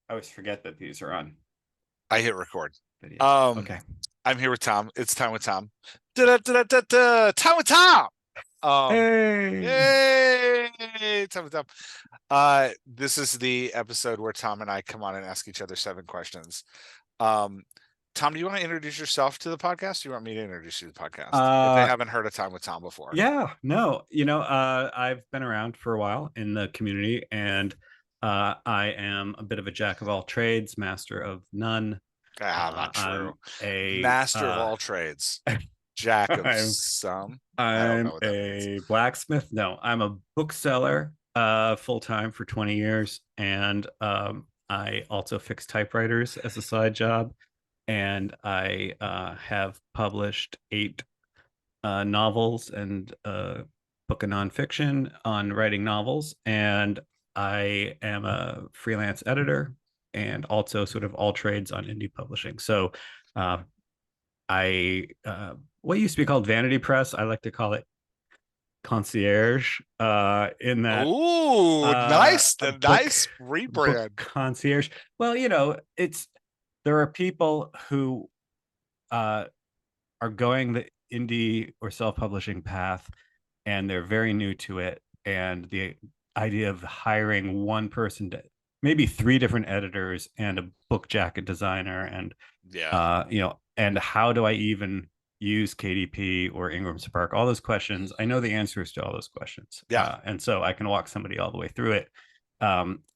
I always forget that these are on I hit record. video. Um, Okay. I'm here with Tom. It's time with Tom. Da-da-da-da-da-da. Time with Tom. Um, Hey. Yay! Time with Tom. This is the episode where Tom and I come on and ask each other 7 questions. Um, Tom, do you want to introduce yourself to the podcast? Or do you want me to introduce you to the podcast? If they Uh haven't heard of Time with Tom before. yeah, no, I've been around for a while in the community, and I am a bit of a jack of all trades, master of none. Ah, not true. I'm a Master of all trades, Jack of I'm some. I don't know I'm what that means. a blacksmith. No, I'm a bookseller full time for 20 years, and I also fix typewriters as a side job, and I have published 8 novels and a book of nonfiction on writing novels, and I am a freelance editor and also sort of all trades on indie publishing. So uh, I what used to be called vanity press, I like to call it concierge, in that Ooh, nice, a the book nice book rebrand. concierge. Well, it's there are people who uh, are going the indie or self-publishing path, and they're very new to it, and the idea of hiring one person to maybe 3 different editors and a book jacket designer, and Yeah, and how do I even use KDP or Ingram Spark? All those questions, I know the answers to all those questions, yeah, and so I can walk somebody all the way through it.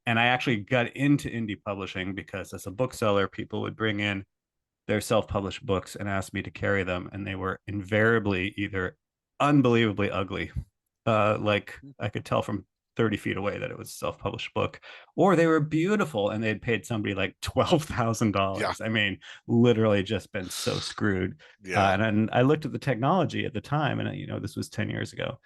And I actually got into indie publishing because, as a bookseller, people would bring in their self-published books and ask me to carry them, and they were invariably either unbelievably ugly, like I could tell from 30 feet away that it was a self-published book, or they were beautiful and they'd paid somebody like yeah, $12,000. I mean, literally just been so screwed. yeah, And I looked at the technology at the time, and this was 10 years ago.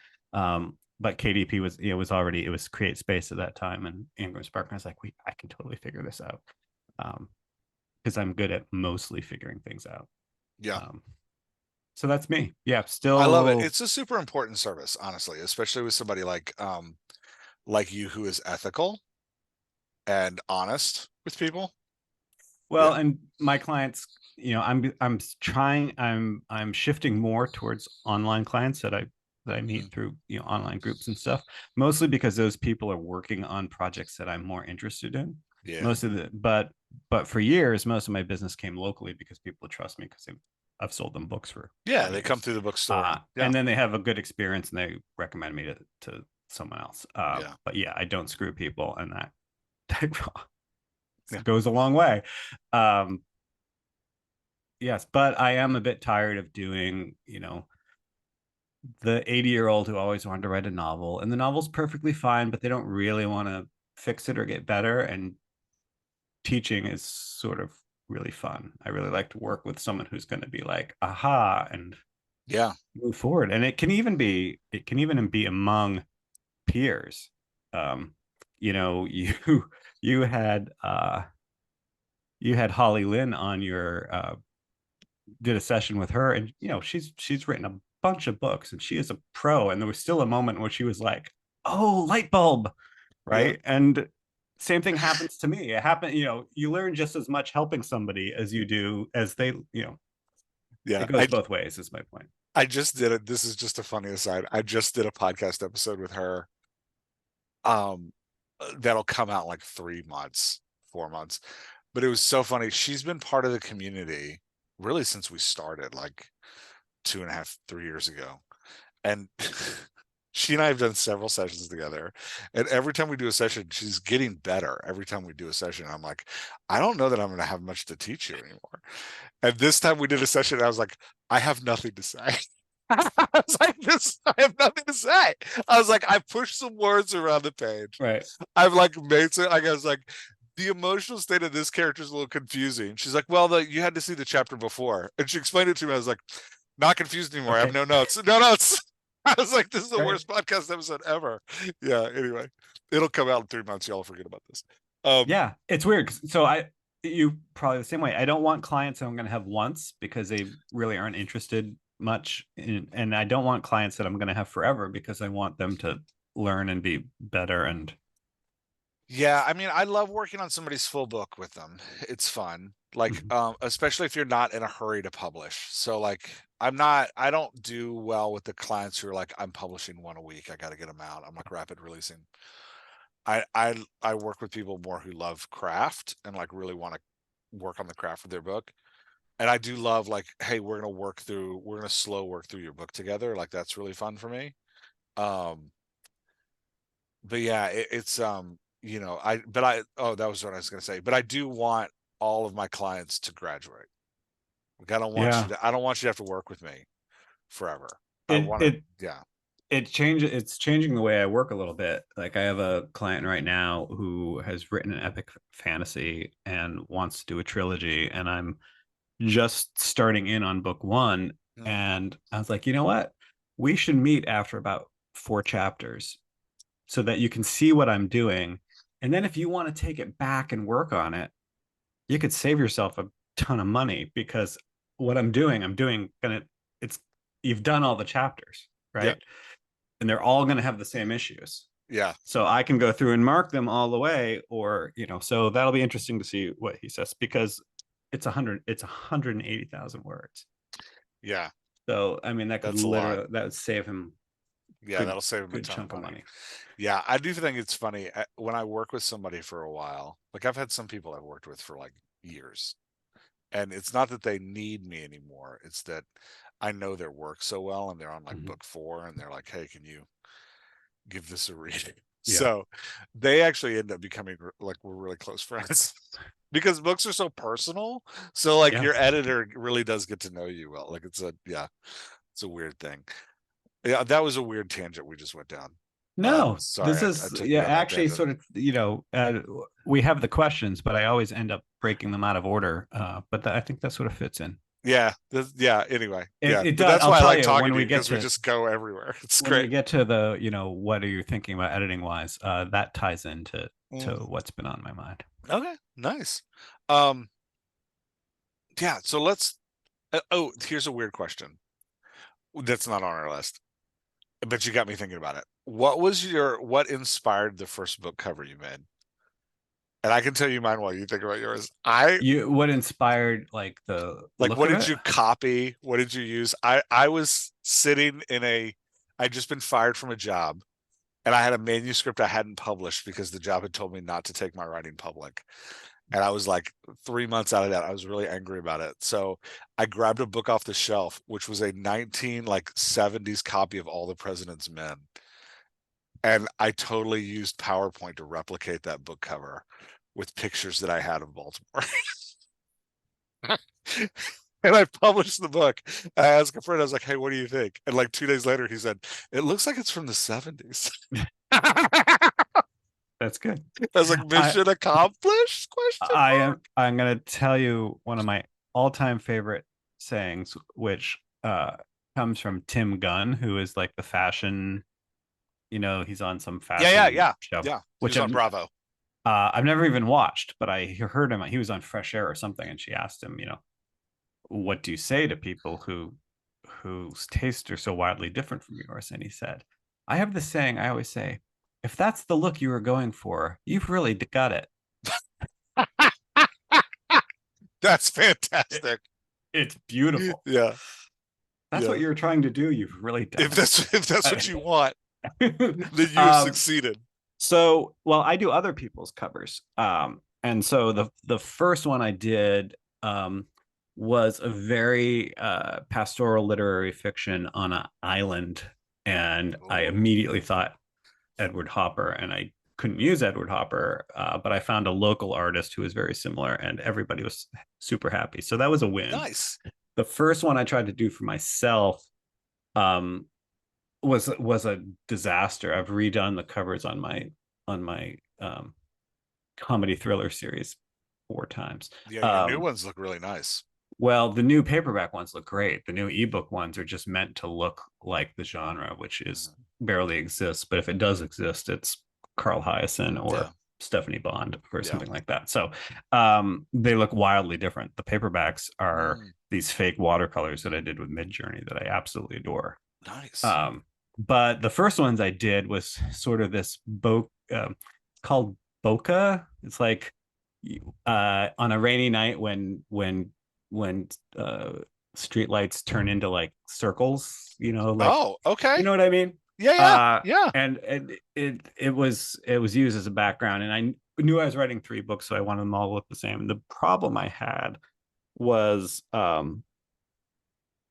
But KDP was already, it was Create Space at that time, and Ingram Spark. And I was like, I can totally figure this out. Um, because I'm good at mostly figuring things out. yeah. Um, so that's me. Yeah, I love it. still. It's a super important service, honestly, especially with somebody like you who is ethical and honest with people. Well, Yeah. and my clients, I'm trying, I'm shifting more towards online clients that I Hmm. meet through online groups and stuff. Mostly because those people are working on projects that I'm more interested in. Yeah. Most of the, but for years, most of my business came locally because people trust me because I've sold them books for Yeah. 20 They come years. through the bookstore and yeah. And then they have a good experience and they recommend me to someone else. Yeah. But yeah, I don't screw people, and that Yeah. goes a long way. Um, yes, but I am a bit tired of doing, the 80-year-old who always wanted to write a novel, and the novel's perfectly fine, but they don't really want to fix it or get better. And teaching is sort of really fun. I really like to work with someone who's going to be like, aha, and Yeah. move forward. And it can even be among peers. Um, you you had you had Holly Lynn on your did a session with her, and she's written a bunch of books and she is a pro, and there was still a moment where she was like, oh, light bulb, Yeah. right? And same thing happens to me. It happened, you learn just as much helping somebody as you do as they, Yeah. it goes both ways, is my point. I just did it. This is just a funny aside. I just did a podcast episode with her. Um, that'll come out in like 3 months, 4 months. But it was so funny. She's been part of the community really since we started, like 2.5, 3 years ago. And she and I have done several sessions together. And every time we do a session, she's getting better. Every time we do a session, I'm like, I don't know that I'm going to have much to teach you anymore. And this time we did a session, I was like, I have nothing to say. I was like, this, I have nothing to say. I was like, I pushed some words around the page. Right. I've like made some, I was like, the emotional state of this character is a little confusing. She's like, well, you had to see the chapter before. And she explained it to me. I was like, not confused anymore. I have Okay. no notes. No notes. I was like, this is the Right. worst podcast episode ever. Yeah. Anyway, it'll come out in 3 months. Y'all forget about this. Um, Yeah, it's weird. So you probably the same way. I don't want clients that I'm going to have once because they really aren't interested much and I don't want clients that I'm going to have forever because I want them to learn and be better. And Yeah, I mean, I love working on somebody's full book with them. It's fun. Like, Mhm. especially if you're not in a hurry to publish. So like I don't do well with the clients who are like, I'm publishing one a week. I got to get them out. I'm like rapid releasing. I work with people more who love craft and like really want to work on the craft of their book. And I do love like, hey, we're gonna slow work through your book together. Like that's really fun for me. Um, but yeah, it's I that was what I was gonna say. But I do want all of my clients to graduate. Like Yeah. I don't want you to have to work with me forever. I It want to, it yeah. it's changing the way I work a little bit. Like I have a client right now who has written an epic fantasy and wants to do a trilogy, and I'm just starting in on book one. Mm, And I was like, you know what? We should meet after about 4 chapters so that you can see what I'm doing. And then if you want to take it back and work on it, you could save yourself a ton of money because what I'm doing gonna it's you've done all the chapters, yeah, right? And they're all gonna have the same issues. yeah, So I can go through and mark them all the way, or so that'll be interesting to see what he says because it's 180,000 words. yeah. So I mean That's a lot. that would save him Yeah, good that'll save them a good ton of chunk of money. money. Yeah, I do think it's funny when I work with somebody for a while. Like I've had some people I've worked with for like years, and it's not that they need me anymore. It's that I know their work so well, and they're on like Mhm. book four, and they're like, "Hey, can you give this a read?" Yeah. So they actually end up becoming like we're really close friends because books are so personal. So like Yeah. your editor really does get to know you well. Like it's a weird thing. Yeah, that was a weird tangent we just went down. No, Sorry, this I is took yeah, you on that actually tangent. sort of, we have the questions, but I always end up breaking them out of order. But I think that sort of fits in. Yeah, yeah. Anyway, yeah, It but does. that's I'll why I tell like you talking to you because we just go everywhere. It's when great. we get to the, what are you thinking about editing wise? That ties into Mm, what's been on my mind. okay, nice. Um, yeah. So let's. Oh, here's a weird question that's not on our list, but you got me thinking about it. What inspired the first book cover you made? And I can tell you mine while you think about yours. What inspired like the Like, look what of did it? you copy? What did you use? I was sitting in I'd just been fired from a job, and I had a manuscript I hadn't published because the job had told me not to take my writing public. And I was like 3 months out of that. I was really angry about it. So I grabbed a book off the shelf, which was a 1970s copy of All the President's Men. And I totally used PowerPoint to replicate that book cover with pictures that I had of Baltimore. And I published the book. I asked a friend, I was like, hey, what do you think? And like 2 days later, he said, it looks like it's from the 70s. I That's good. was like, I mission accomplished? Question mark. I'm gonna tell you one of my all-time favorite sayings, which comes from Tim Gunn, who is like the fashion, he's on some Yeah, yeah, fashion yeah. show, Yeah. He which was on Bravo. I've never even watched, but I heard him. He was on Fresh Air or something, and she asked him, what do you say to people whose tastes are so wildly different from yours? And he said, I have this saying I always say, if that's the look you were going for, you've really got it. That's it fantastic. it's beautiful. Yeah. That's what Yeah. you're trying to do. You've really done If that's what you want, it. then you have succeeded. So, well, I do other people's covers. And so the first one I did was a very pastoral literary fiction on an island, and I Oh, immediately thought Edward Hopper, and I couldn't use Edward Hopper, but I found a local artist who was very similar, and everybody was super happy. So that was a win. nice. The first one I tried to do for myself um, was a disaster. I've redone the covers on my comedy thriller series 4 times. Yeah, your new Um, ones look really nice. well, the new paperback ones look great. The new ebook ones are just meant to look like the genre, which is Mhm. barely exists. But if it does exist, it's Carl Hyacin Yeah, or Stephanie Bond or yeah. something like that. So they look wildly different. The paperbacks are Mm, these fake watercolors that I did with Midjourney that I absolutely adore. nice. But the first ones I did was sort of this boat called bokeh. It's like on a rainy night when street lights turn into like circles, like, Oh, okay. you know what I mean? Yeah, yeah, yeah. And it was used as a background, and I knew I was writing 3 books, so I wanted them all to look the same. And the problem I had was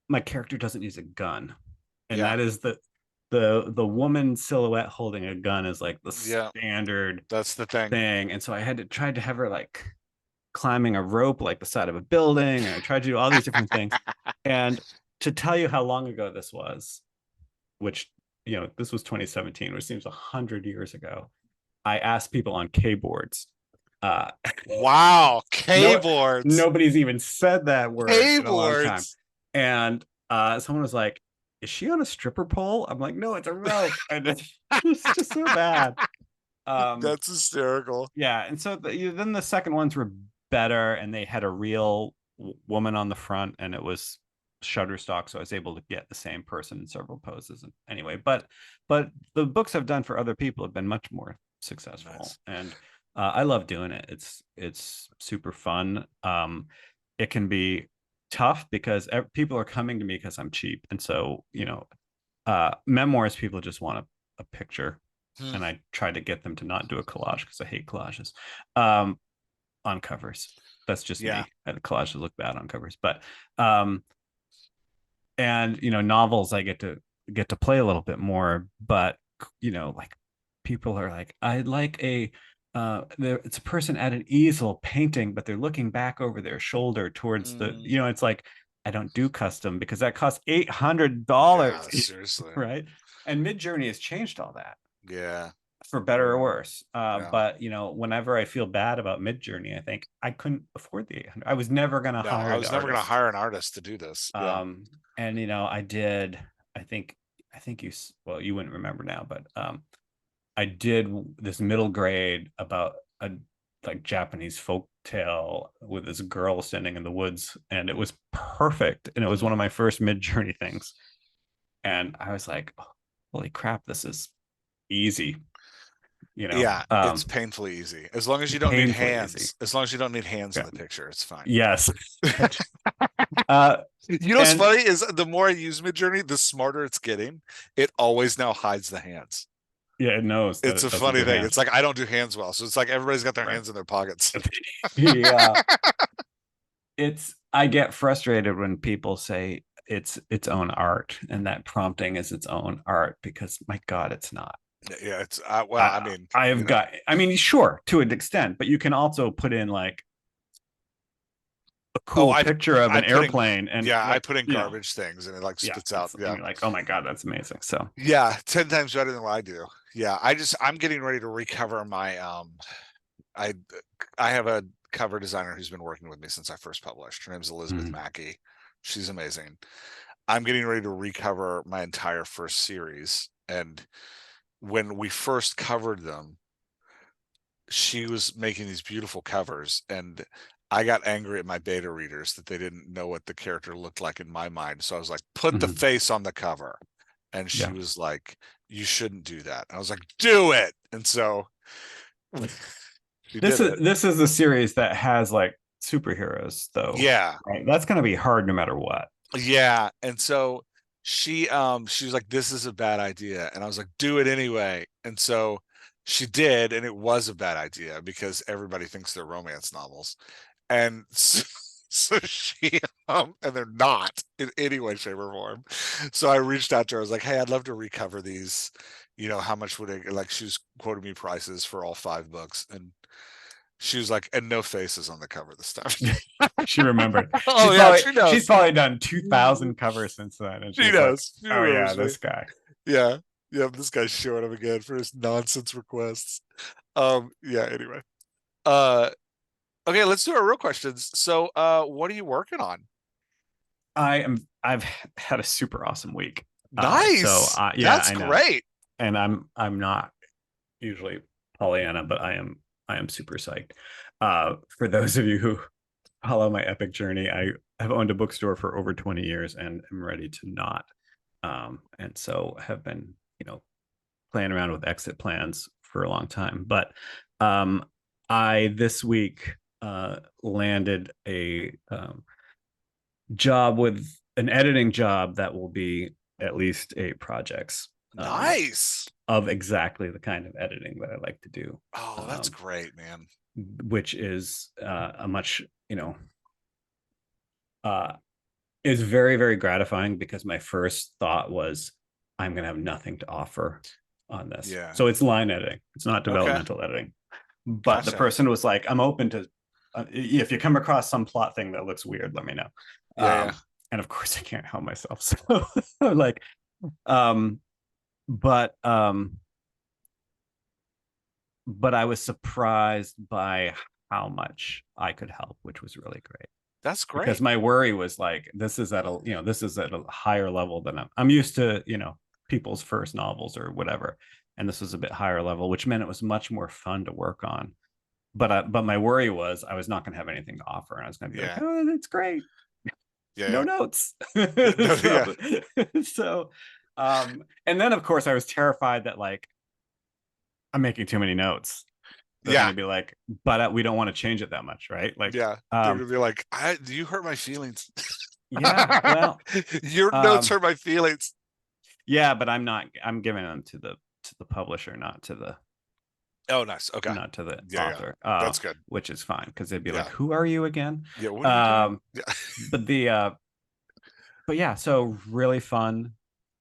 my character doesn't use a gun, and Yeah. that is the woman silhouette holding a gun is like the Yeah. standard That's the thing. thing. And so I had to try to have her like climbing a rope like the side of a building, and I tried to do all these different things. And to tell you how long ago this was, which, this was 2017, which seems 100 years ago, I asked people on K-boards. uh Wow. no, Keyboards. nobody's even said that word in a long time. Keyboards. And someone was like, is she on a stripper pole? I'm like, no, it's a rope. And it's just so bad. um That's hysterical. yeah, and so then the second ones were better, and they had a real woman on the front, and it was Shutterstock, so I was able to get the same person in several poses. And anyway, but the books I've done for other people have been much more successful, Nice. and I love doing it. It's super fun. It can be tough because people are coming to me because I'm cheap, and so memoirs, people just want a picture, Hmm. and I try to get them to not do a collage because I hate collages um, on covers. That's just Yeah. me. Collages look bad on covers, but um, and novels I get to play a little bit more. But like, people are like, I'd like it's a person at an easel painting, but they're looking back over their shoulder towards Mm, it's like, I don't do custom because that costs $800. yeah, seriously. Right? And Midjourney has changed all that Yeah. for better or Yeah. worse. Yeah. But whenever I feel bad about Midjourney, I think I couldn't afford the 800. I was never going to No, I hire the was never gonna artist. hire an artist to do this. Yeah. And I did. I think well, you wouldn't remember now, but I did this middle grade about a like Japanese folk tale with this girl standing in the woods, and it was perfect, and it was one of Mm. my first Mid-Journey things, and I was like, oh, holy crap, this is easy. you know Yeah, it's um painfully easy. As long as you don't need Painfully easy. hands. As long as you don't need hands in Yeah. the picture, it's fine. Yes. uh You know what's and funny is the more I use Midjourney, the smarter it's getting. It always now hides the hands. yeah, it knows that It's it a doesn't funny do thing. hands. It's like I don't do hands well, so it's like everybody's got their Right. hands in their pockets. Yeah. I get frustrated when people say it's its own art, and that prompting is its own art, because my God, it's not. Yeah, it's well, I mean, I mean, sure, to an extent, but you can also put in like a oh, cool picture of I an put in airplane, and yeah, I like, put in garbage things and it like yeah, spits out. and Yeah. you're like, oh my God, that's amazing. So, Yeah, 10 times better than what I do. Yeah, I'm getting ready to recover my I I have a cover designer who's been working with me since I first published. Her name's Elizabeth mm, Mackey. She's amazing. I'm getting ready to recover my entire first series. And when we first covered them, she was making these beautiful covers. And I got angry at my beta readers that they didn't know what the character looked like in my mind. So I was like, put the mhm, face on the cover. And she yeah. was like, you shouldn't do that. I was like, do it. And so she This did is it. this is a series that has like superheroes, though. Yeah. Right? That's going to be hard no matter what. Yeah. And so she was like, this is a bad idea. And I was like, do it anyway. And so she did, and it was a bad idea because everybody thinks they're romance novels. And so, so she and they're not in any way, shape, or form. So I reached out to her. I was like, hey, I'd love to recover these. How much would it like? She was quoting me prices for all 5 books, and she was like, and no faces on the cover this time. She remembered. Oh She's yeah, probably she she's knows. probably done 2,000 covers since then, and She she's like, knows. She oh yeah, remembers me. this guy. Yeah. Yeah, this guy's showing up again for his nonsense requests. Yeah, anyway. Uh okay, let's do our real questions. So what are you working on? I've had a super awesome week. Nice. Yeah, That's I know. great. And I'm not usually Pollyanna, but I am super psyched. For those of you who follow my epic journey, I have owned a bookstore for over 20 years and am ready to not. And so have been, playing around with exit plans for a long time. But Um, I this week landed a job with an editing job that will be at least 8 projects Nice. of exactly the kind of editing that I like to do, Oh, that's great, man. which is a much, uh, is very, very gratifying because my first thought was I'm going to have nothing to offer on this. Yeah. So it's line editing, it's not Okay. developmental editing. But the Gotcha. person was like, I'm open to, if you come across some plot thing that looks weird, let me know. Yeah, yeah. And of course, I can't help myself. So, like, um, but, um, but I was surprised by how much I could help, which was really great. That's Because great. my worry was like, this is at a, this is at a higher level than I'm used to, people's first novels or whatever. And this was a bit higher level, which meant it was much more fun to work on. But my worry was I was not going to have anything to offer, and I was going to be like, Yeah. oh, that's great, no Yeah. notes. Yeah. No, yeah. so, so, and then of course I was terrified that like I'm making too many notes. They're going Yeah. to be like, but we don't want to change it that much, right? Like, Yeah. They're gonna be like, you hurt my feelings. yeah, well, Your notes um, hurt my feelings. yeah, but I'm not. I'm giving them to the publisher, Oh, nice. Okay. not to the Yeah, yeah. author, That's good. which is fine because they'd be like, Yeah. "Who are you again?" Yeah. What are you doing? Um, Yeah. but the but yeah, so really fun,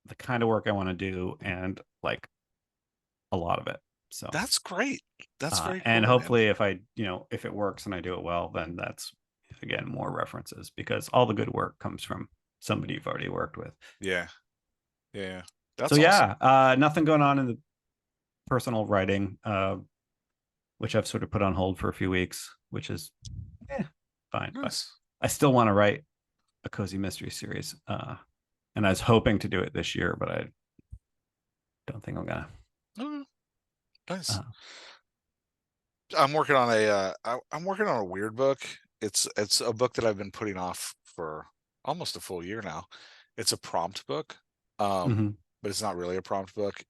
the kind of work I want to do, and like a lot of it. So, That's great. That's very and cool, man. hopefully, if I, if it works and I do it well, then that's again more references because all the good work comes from somebody you've already worked with. Yeah. Yeah. So That's awesome. yeah, nothing going on in the personal writing, which I've sort of put on hold for a few weeks, which is fine. But Nice. I still want to write a cozy mystery series, and I was hoping to do it this year, but I don't think I'm gonna. Okay. Nice. Uh, I'm working on a weird book. It's a book that I've been putting off for almost a full year now. It's a prompt book. mhm. But it's not really a prompt book.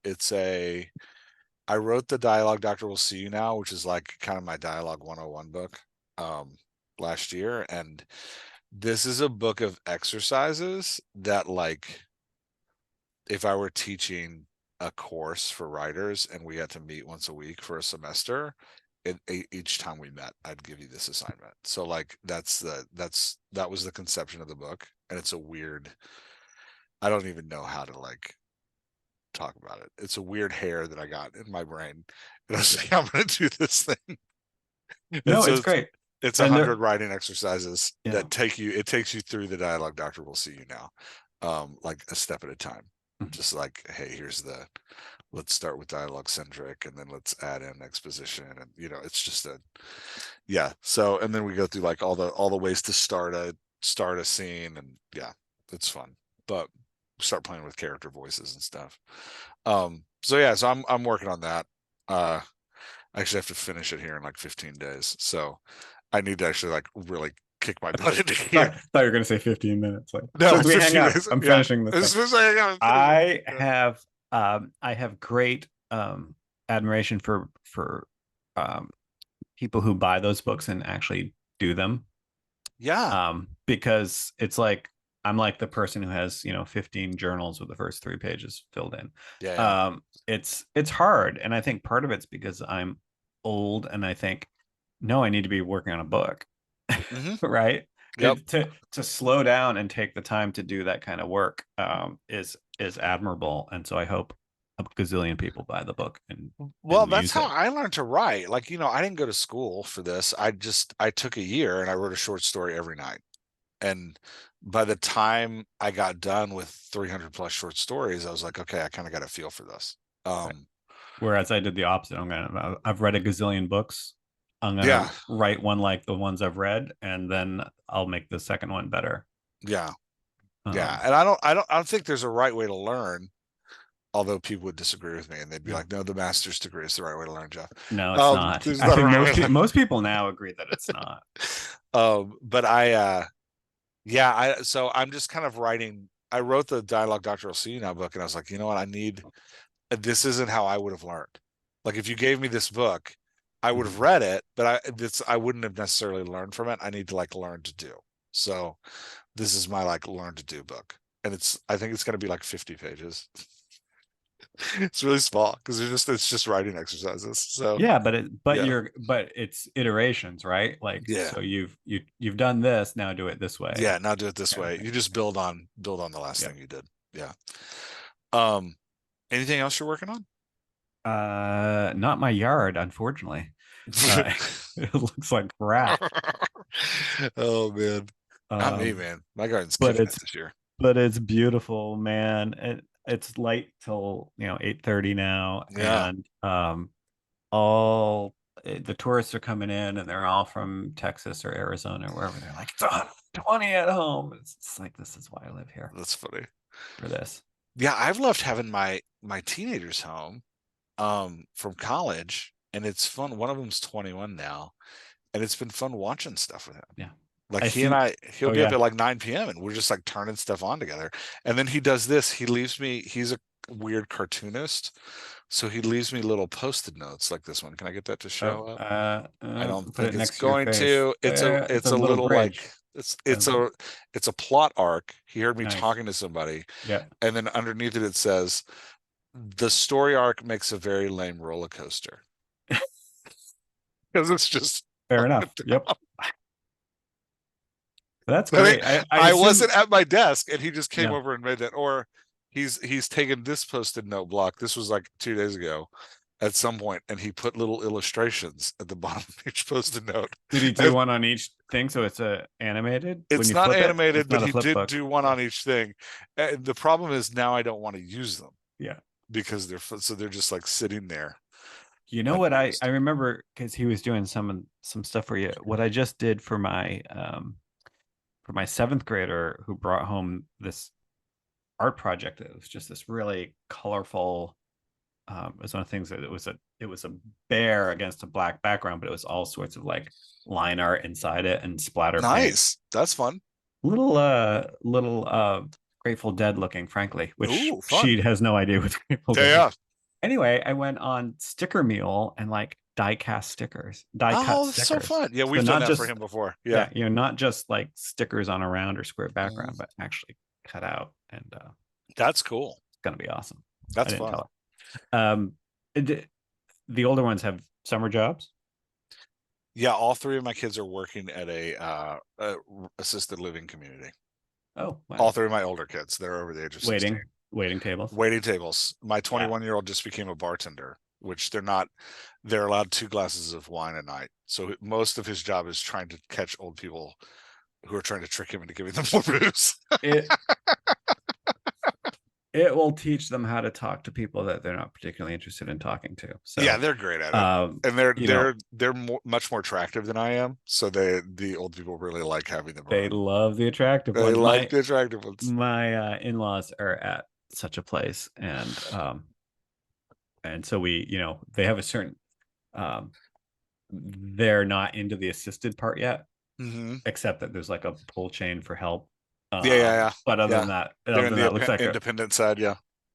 I wrote the Dialogue Doctor Will See You Now, which is like kind of my Dialogue 101 book last year. And this is a book of exercises that, like, if I were teaching a course for writers and we had to meet once a week for a semester, each time we met, I'd give you this assignment. So like that was the conception of the book. And it's a weird, I don't even know how to like talk about it. It's a weird hair that I got in my brain. And I was like, I'm going to do this thing. And No, so it's great, it's and 100 there, writing exercises yeah. that it takes you through the Dialogue Doctor Will See You Now, like a step at a time. Mhm. Just like, hey, let's start with dialogue centric and then let's add in exposition. And, it's just yeah. So, and then we go through like all the ways to start a scene. And yeah, it's fun, but start playing with character voices and stuff. So yeah, so I'm working on that. I actually have to finish it here in like 15 days. So I need to actually like really kick my butt into gear. Thought you were gonna say 15 minutes. Like, No, so we hang 15 up. days. I'm Yeah. finishing this thing. As soon as I hang out, I'm finishing. I Yeah. have I have great admiration for um, people who buy those books and actually do them, Yeah. because it's like I'm like the person who has 15 journals with the first 3 pages filled in. Yeah. Yeah. It's hard, and I think part of it's because I'm old, and I think no, I need to be working on a book, Mm-hmm. right? Yep. To slow down and take the time to do that kind of work, is admirable, and so I hope a gazillion people buy the book Well, and that's use how it. I learned to write. Like, I didn't go to school for this. I took a year and I wrote a short story every night. And by the time I got done with 300 plus short stories, I was like, okay, I kind of got a feel for this. Right. Whereas I did the opposite. I've read a gazillion books. I'm gonna Yeah, write one like the ones I've read, and then I'll make the second one better. yeah, yeah. Um, And I don't think there's a right way to learn. Although people would disagree with me and they'd be no, like, no, the master's degree is the right way to learn, Jeff. no, it's not. There's I not a think right way to most people now agree that it's not. But yeah, so I'm just kind of writing. I wrote the Dialogue Doctor Will See You Now book, and I was like, you know what? This isn't how I would have learned. Like, if you gave me this book, I would have Mhm. read it, but I wouldn't have necessarily learned from it. I need to like learn to do. So this is my like learn to do book. And I think it's going to be like 50 pages. It's really small because it's just writing exercises. So Yeah, yeah, but it's iterations, right? Like, yeah, so you've done this, now do it this way, yeah. Now do it this kind of way. thing. You just build on the last Yep. thing you did. Yeah. Um, anything else you're working on? Not my yard, unfortunately. Uh, it looks like crap. Oh man, not me, Um, man. My garden's but kicking it it's this year. but it's beautiful, man. It's light till 8:30 now, Yeah, and all the tourists are coming in, and they're all from Texas or Arizona or wherever. They're like, it's 120 at home. It's like, this is why I live here, that's funny. for this. Yeah, I've loved having my teenagers home from college, and it's fun. One of them's 21 now, and it's been fun watching stuff with him. Yeah, Like I see. he'll Oh be up yeah. at like 9 p.m. and we're just like turning stuff on together. And then he does this. He leaves me, he's a weird cartoonist. So he leaves me little post-it notes like this one. Can I get that to Oh, show up? I don't put think it it's next to your going face. to. It's a It's it's a a little little like bridge. it's Uh, it's a it's a plot arc. He heard me nice. talking to somebody, Yeah. and then underneath it says the story arc makes a very lame roller coaster. Because it's just Fair up and enough. Yep. down. That's I mean, great. I I assume. wasn't at my desk and he just came Yeah. over and made that. Or he's taken this post-it note block. This was like 2 days ago at some point, and he put little illustrations at the bottom of each post-it note. Did he do And one on each thing? So it's animated when it's you not flip it? animated, It's but not a he flip did book. do one Yeah. on each thing. And the problem is now I don't want to use them Yeah. because they're just like sitting there You know what I unused. remember, because he was doing some stuff for you. What I just did for my seventh grader who brought home this art project. It was just this really colorful. It was one of the things that it was a bear against a black background, but it was all sorts of like line art inside it and splatter paint. Nice. That's fun. Little Grateful Dead looking, frankly, which Ooh, fun. she has no idea what Grateful Yeah, Dead is. yeah. Anyway, I went on Sticker Mule and like die cut Oh, that's so stickers. fun. Yeah, So we've done not that for just him before. Yeah. yeah, not just like stickers on a round or square Mhm. background, but actually cut out, and That's cool. it's gonna be awesome. I That's didn't fun. tell her. The older ones have summer jobs. Yeah, all three of my kids are working at a assisted living community. Oh wow, All three of my older kids, they're over the age of 16. waiting tables. Waiting tables. My Yeah, 21-year-old just became a bartender, which they're not, they're allowed 2 glasses of wine a night. So most of his job is trying to catch old people who are trying to trick him into giving them more booze. it it will teach them how to talk to people that they're not particularly interested in talking to. Yeah, So, they're great at it. um, And they're you know, they're they're much more attractive than I am. So the old people really like having them they around. love the attractive They ones. like My the attractive ones. my in-laws are at such a place, and so they have a certain um they're not into the assisted part yet, Hmm. except that there's like a pull chain for help. Yeah, yeah, yeah. But Yeah. They're other in than the that, looks like a independent side. Yeah.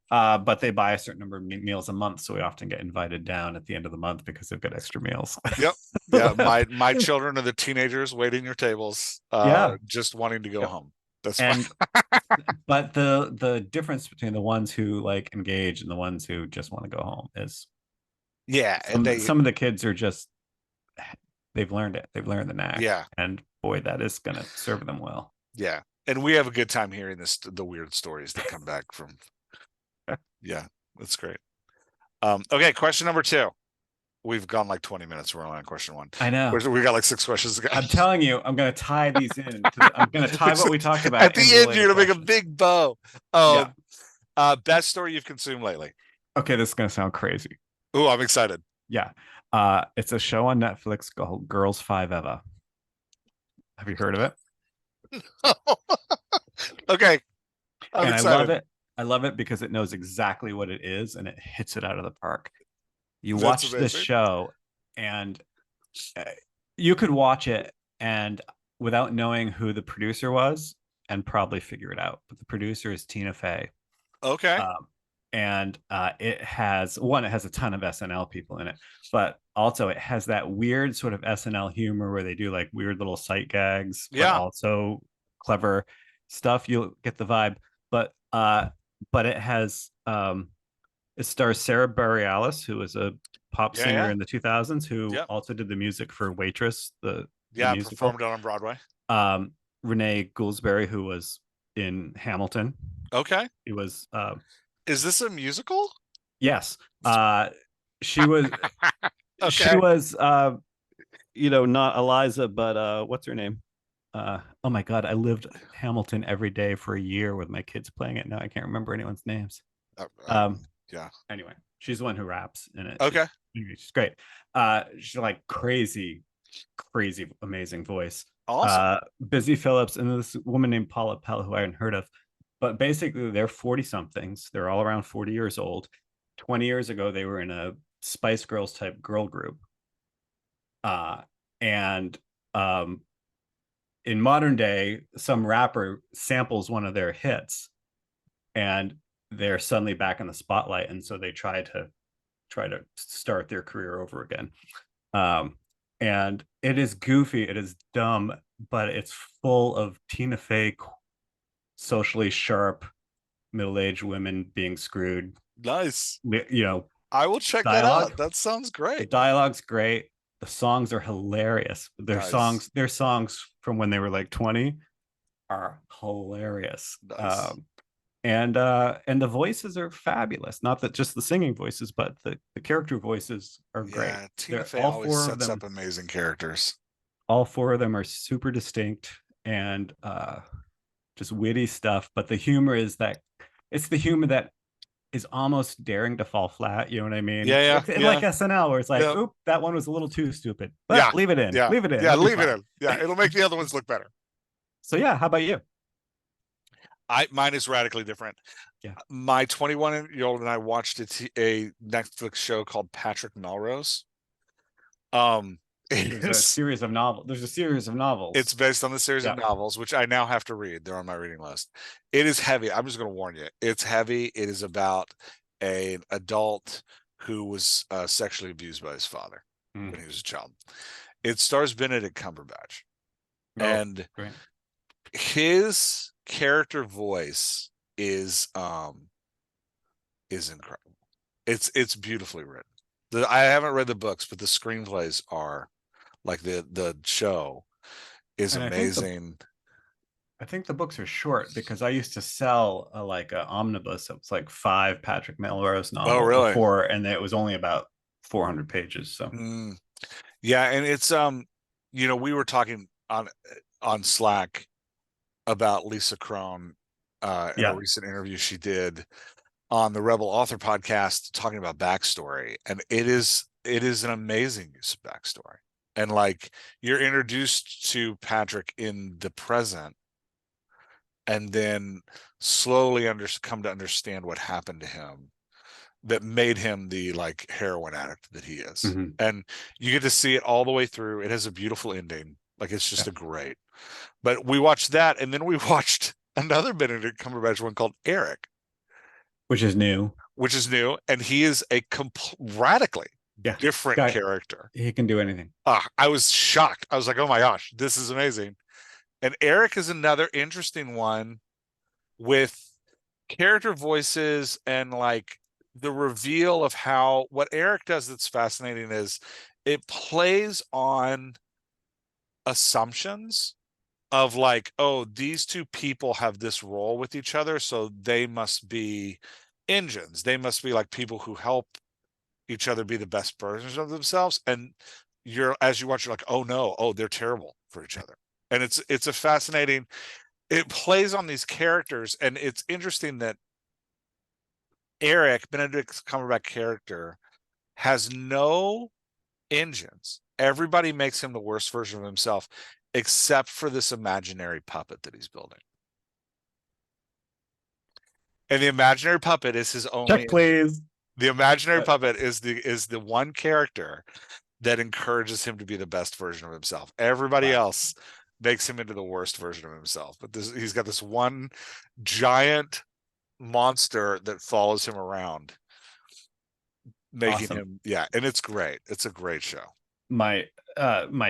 but they buy a certain number of meals a month, so we often get invited down at the end of the month because they've got extra meals. Yep. Yeah. My children are the teenagers waiting your tables, Yeah. just wanting to go Yep. home. That's fine. And but the difference between the ones who like engage and the ones who just want to go home is Yeah. And some of the kids are just they've learned it. They've learned the knack. yeah. And boy, that is gonna serve them well. Yeah. And we have a good time hearing the weird stories that come back from, yeah, that's great. Okay. Question number two. We've gone like 20 minutes. We're only on question one. I know. We got like 6 questions to go. I'm telling you, I'm gonna tie these in. I'm gonna tie what we talked At about the into the end, later you're gonna make a questions. big bow. Yeah. Best story you've consumed lately. Okay, this is gonna sound crazy. Oh, I'm excited. Yeah. It's a show on Netflix called Girls Five Eva. Have you heard of it? Okay, I'm And I love excited. it. I love it because it knows exactly what it is and it hits it out of the park. You That's watch this amazing. show and uh, you could watch it and without knowing who the producer was and probably figure it out. But the producer is Tina Fey. Okay. Um, and it has a ton of SNL people in it, but also it has that weird sort of SNL humor where they do like weird little sight gags, but Yeah. also clever stuff. You'll get the vibe. But it has it stars Sarah Bareilles, who was a pop Yeah. singer Yeah. in the 2000s, who Yeah. also did the music for Waitress, the Yeah. musical. Performed on Broadway. Um, Renee Goolsbury, who was in Hamilton. Okay. He was Is this a musical? yes. She was she Okay. was not Eliza, but what's her name? Oh my god, I lived Hamilton every day for a year with my kids playing it. Now I can't remember anyone's names. Um, Yeah. anyway, she's the one who raps in it. Okay. She's great. She's like crazy, crazy, amazing voice. Awesome. Busy Phillips and this woman named Paula Pell, who I hadn't heard of. But basically, they're 40 somethings. They're all around 40 years old. 20 years ago, they were in a Spice Girls type girl group. And in modern day, some rapper samples one of their hits and they're suddenly back in the spotlight. And so they try to start their career over again. Um, and it is goofy, it is dumb, but it's full of Tina Fey socially sharp middle-aged women being screwed. Nice. You know, I will check that dialogue. out. That sounds The great. dialogue's great. The songs are hilarious. Nice. Their songs from when they were like 20 are hilarious. Nice. And the voices are fabulous. Not that just the singing voices, but the character voices are great. Yeah. Tina They're Fey always four of sets up them. amazing characters. All four of them are super distinct and just witty stuff. But the humor is that it's the humor that is almost daring to fall flat. You know what I mean? Yeah. Yeah. It's like Yeah. SNL where it's like, Yeah. oop, that one was a little too stupid, Yeah. but leave it in, Yeah. leave it in. Yeah. It'll be Leave it fine. in. Yeah. It'll make the other ones look better. So yeah, how about you? Mine is radically different. Yeah, My 21-year-old and I watched a Netflix show called Patrick Melrose. It there's a is series of novels. There's a series of it's novels. based on the series of Yeah, novels, which I now have to read. They're on my reading list. It is heavy. I'm just going to warn you. It's heavy. It is about an adult who was sexually abused by his father when he was a child. It stars Benedict Cumberbatch, oh, and great. his character voice is incredible. It's beautifully written. I haven't read the books, but the screenplays are like the show is And amazing. I think the books are short because I used to sell like a omnibus. It was like five Patrick Melrose Oh, novel really? before, and it was only about 400 pages. So Mm. Yeah, and it's we were talking on Slack about Lisa Crone in a yeah, recent interview she did on the Rebel Author podcast talking about backstory, and it is an amazing use of backstory. And like you're introduced to Patrick in the present and then slowly come to understand what happened to him that made him the like heroin addict that he is. mm-hmm. And you get to see it all the way through. It has a beautiful ending. Like it's just Yeah, a great. But we watched that, and then we watched another Benedict Cumberbatch one called Eric, which is new. which is new, and he is a radically Yeah, different guy, character. he can do anything. I was shocked. I was like, "Oh my gosh, this is amazing!" And Eric is another interesting one with character voices and like the reveal of how what Eric does that's fascinating is it plays on assumptions of like, oh, these two people have this role with each other, so they must be engines. They must be like people who help each other be the best versions of themselves. And as you watch, you're like, oh no, oh, they're terrible for each other. And it's a fascinating, it plays on these characters, and it's interesting that Eric, Benedict Cumberbatch character, has no engines. Everybody makes him the worst version of himself, except for this imaginary puppet that he's building. And the imaginary puppet is his only Check, engine. please. The imaginary puppet is the one character that encourages him to be the best version of himself. Everybody Wow. else makes him into the worst version of himself. But he's got this one giant monster that follows him around. making Awesome. him, yeah, and it's great. It's a great show. My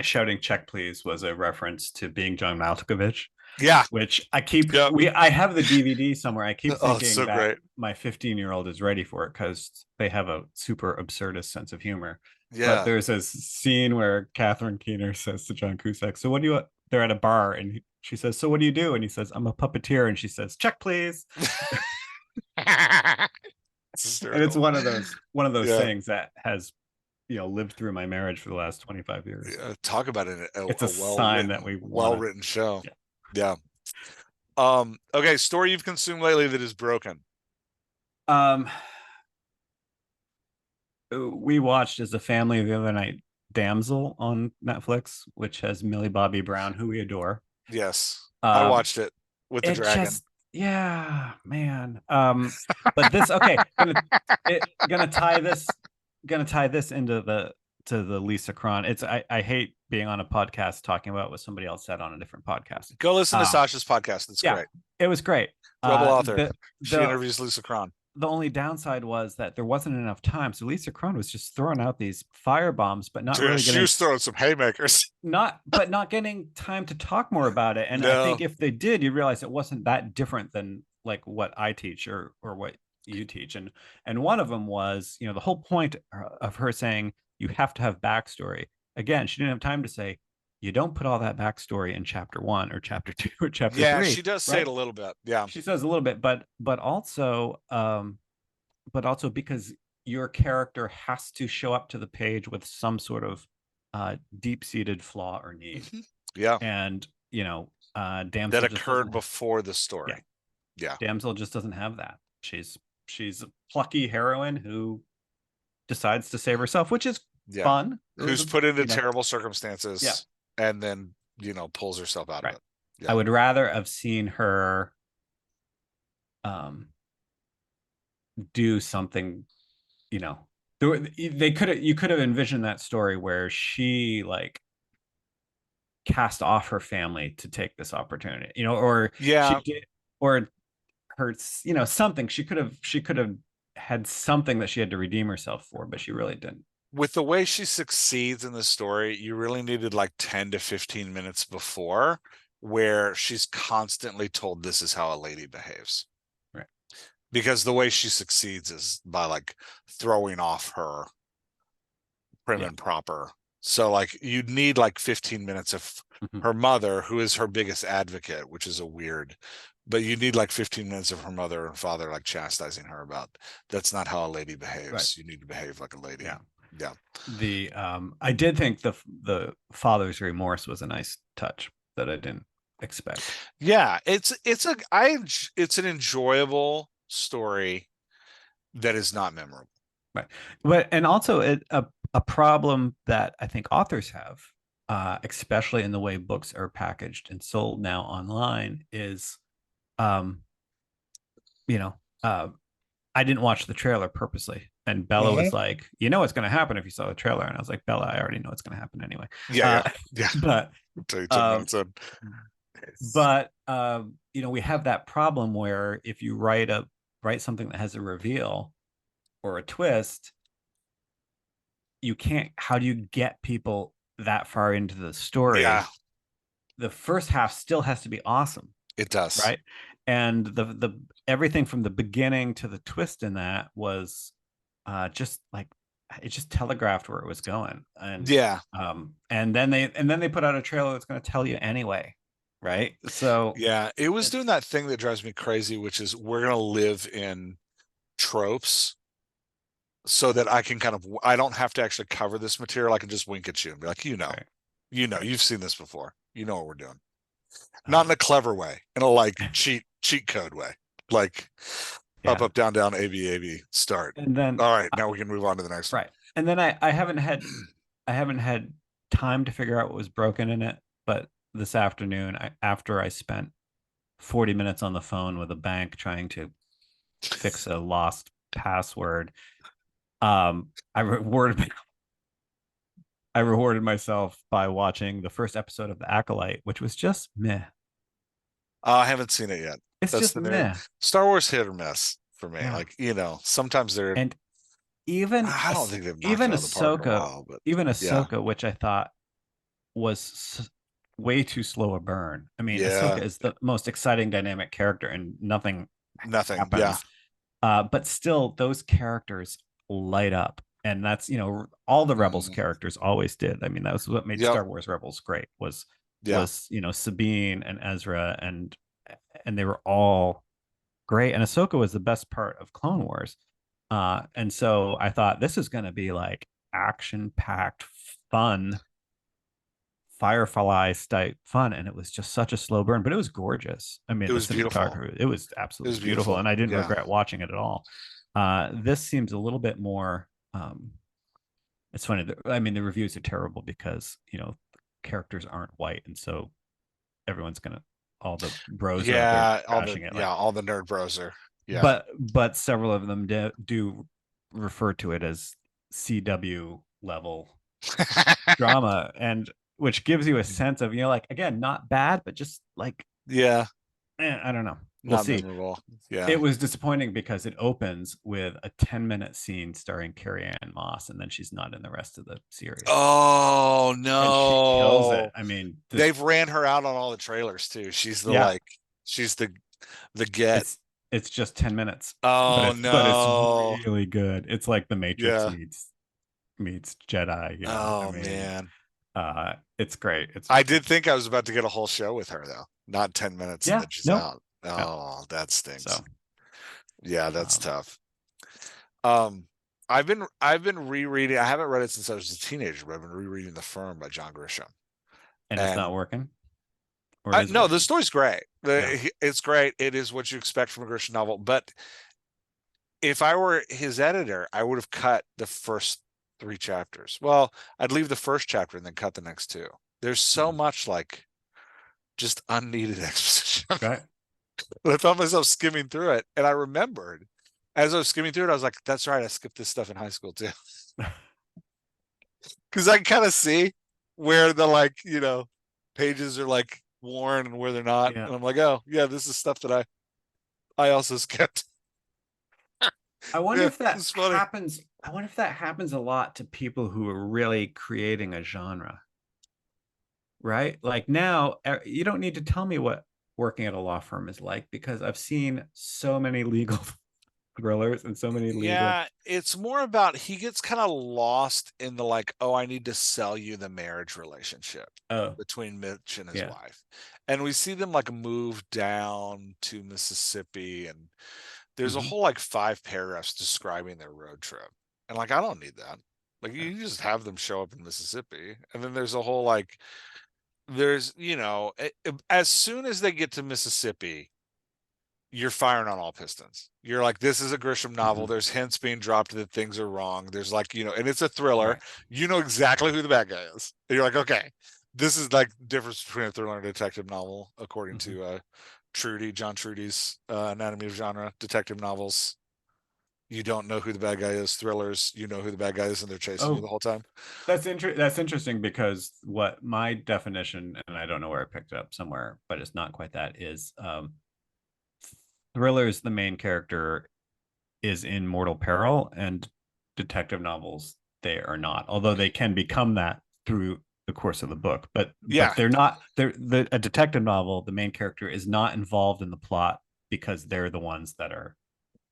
shouting check please was a reference to Being John Malkovich, Yeah. which Yep. I have the DVD somewhere. I keep Oh, it's thinking so that great. my 15-year-old is ready for it because they have a super absurdist sense of humor. But Yeah. there's a scene where Catherine Keener says to John Cusack, "So what do you?" They're at a bar, and she says, "So what do you do?" And he says, "I'm a puppeteer." And she says, "Check, please." It's And it's hysterical. one of those Yeah. things that has lived through my marriage for the last 25 years. Yeah, talk about it, It's a a sign that we want well to. written show. Yeah. Yeah. Okay, story you've consumed lately that is broken. Um, we watched as a family the other night Damsel on Netflix, which has Millie Bobby Brown, who we adore. Yes. I Um, watched it with the it dragon. just, yeah, man. But this, okay, gonna tie this into the Lisa Cron. I hate being on a podcast talking about what somebody else said on a different podcast. Go listen to Um, Sasha's podcast. It's yeah, great. it was great. Rebel author. The She the interviews Lisa Cron. the only downside was that there wasn't enough time. So Lisa Kron was just throwing out these fire bombs, but not Dude, really she getting was throwing some haymakers. not getting time to talk more about it. And I think No. if they did, you realize it wasn't that different than like what I teach or what you teach. And one of them was, the whole point of her saying you have to have backstory. Again, she didn't have time to say you don't put all that backstory in chapter 1 or chapter 2 or chapter Yeah, 3, she does say it right? a little bit. Yeah. She says a little bit, but also because your character has to show up to the page with some sort of deep-seated flaw or need. Mhm. Yeah. And That Damsel just occurred doesn't have, before the yeah, story. Yeah. Damsel just doesn't have that. She's a plucky heroine who decides to save herself, which is Yeah. fun. It was Who's a, put into you know terrible yeah, circumstances and then, pulls herself out of right. it. I Yeah. would rather have seen her um do something, you know you could have envisioned that story where she like cast off her family to take this opportunity, or she Yeah. did, or her, something. She could have had something that she had to redeem herself for, but she really didn't. With the way she succeeds in the story, you really needed like 10 to 15 minutes before where she's constantly told this is how a lady behaves. Right. Because the way she succeeds is by like throwing off her prim Yeah. and proper. So like you'd need like 15 minutes of Mhm. her mother, who is her biggest advocate, which is a weird, but you need like 15 minutes of her mother and father like chastising her about that's not how a lady Right. behaves. You need to behave like a lady. Yeah. Yeah. I did think the father's remorse was a nice touch that I didn't expect. Yeah, it's an enjoyable story that is not memorable. Right. But and also a problem that I think authors have, especially in the way books are packaged and sold now online, is um, you know, uh, I didn't watch the trailer purposely. And Bella was like, what's going to happen if you saw the trailer. And I was like, Bella, I already know what's going to happen anyway. Yeah, Uh, yeah, yeah. but, I'll tell you 10 um, minutes in. we have that problem where if you write something that has a reveal or a twist, you can't, how do you get people that far into the story? Yeah, The first half still has to be awesome, it does. right? And the everything from the beginning to the twist in that was just like it just telegraphed where it was going. Yeah, And then they put out a trailer that's going to tell you anyway, right? So yeah. It was doing it's that thing that drives me crazy, which is we're gonna live in tropes so that I don't have to actually cover this material. I can just wink at you and be like, right. you've seen this before. You know what we're doing. Not in um, a clever way, in a like cheat code way. Like yeah. up, down, down, AB, start. And then All right, now we can move on to the next one. right. And then I haven't had time to figure out what was broken in it, but this afternoon, after I spent 40 minutes on the phone with a bank trying to fix a lost password, I rewarded I rewarded myself by watching the first episode of The Acolyte, which was just meh. I haven't seen it yet. It's That's just the new meh. Star Wars hit or miss for me. Yeah. Like, sometimes they're And even I don't think they've knocked it even out of the park in a Ahsoka, while, but even yeah, Ahsoka, which I thought was way too slow a burn. I mean, Ahsoka yeah, is the most exciting dynamic character, and nothing nothing. Yeah, happens. But still, those characters light up, and that's all the Rebels mm, characters always did. I mean, that was what made yep, Star Wars Rebels great. Was yeah. Sabine and Ezra, and they were all great. And Ahsoka was the best part of Clone Wars. And so I thought this is going to be like action packed, fun, Firefly type fun, and it was just such a slow burn, but it was gorgeous. I It mean, the was beautiful. cinematography, it was It was absolutely beautiful, beautiful. and I didn't Yeah, regret watching it at all. This seems a little bit more. It's funny. I mean, the reviews are terrible because characters aren't white, and so everyone's gonna all the bros are out there yeah. trashing it. Like, All the nerd bros are. Yeah, but several of them do refer to it as CW level drama, and which gives you a sense of like, again, not bad, but just like, yeah. I don't know, we'll Not see. memorable. Yeah. It was disappointing because it opens with a 10-minute scene starring Carrie Ann Moss, and then she's not in the rest of the series, Oh and she kills it. no. I mean, They've ran her out on all the trailers too. yeah, She's the get. it's just 10 minutes, but Oh it's no. really good. It's like the Matrix Yeah. meets Jedi, I Oh mean, man. it's great. I did think I was about to get a whole show with her though. Not 10 minutes and Yeah, then she's nope. out. Yeah. Oh, that So, stinks. Yeah, that's um, tough. Um, I've been rereading. I haven't read it since I was a teenager, but I've been rereading The Firm by John Grisham. and it's not And working, or it is no, the working. story's great. Yeah. It's great. It is what you expect from a Grisham novel. But if I were his editor, I would have cut the first three chapters. Well, I'd leave the first chapter and then cut the next two. There's so Mhm. much like just unneeded exposition. Right. I found myself skimming through it, and I remembered as I was skimming through it, I was like, "That's right, I skipped this stuff in high school too," because I kind of see where the pages are like worn and where they're not, Yeah. and I'm like, "Oh yeah, this is stuff that I also skipped." I wonder Yeah, if that it's funny. happens. I wonder if that happens a lot to people who are really creating a genre, right? Like now, you don't need to tell me what working at a law firm is like because I've seen so many legal thrillers and so many legal. Yeah, it's more about he gets kind of lost in the like, oh, I need to sell you the marriage relationship Oh, between Mitch and his yeah. wife. And we see them like move down to Mississippi, and there's a Hmm. whole like 5 paragraphs describing their road trip. And like, I don't need that. Like, Yeah. you just have them show up in Mississippi. And then there's a whole like, there's, as soon as they get to Mississippi, you're firing on all pistons. You're like, this is a Grisham novel. Hmm. There's hints being dropped that things are wrong. There's like, and it's a thriller. Right. You know exactly who the bad guy is. And you're like, okay, this is like the difference between a thriller and a detective novel, according Hmm. to John Trudy's Anatomy of Genre detective novels. You don't know who the bad guy is. Thrillers, you know who the bad guy is, and they're chasing you the Oh, whole time. that's interesting because what my definition, and I don't know where I picked it up somewhere, but it's not quite that, is thrillers, the main character is in mortal peril, and detective novels, they are not, although they can become that through the course of the book, but Yeah, they're not. A detective novel, the main character is not involved in the plot because they're the ones that are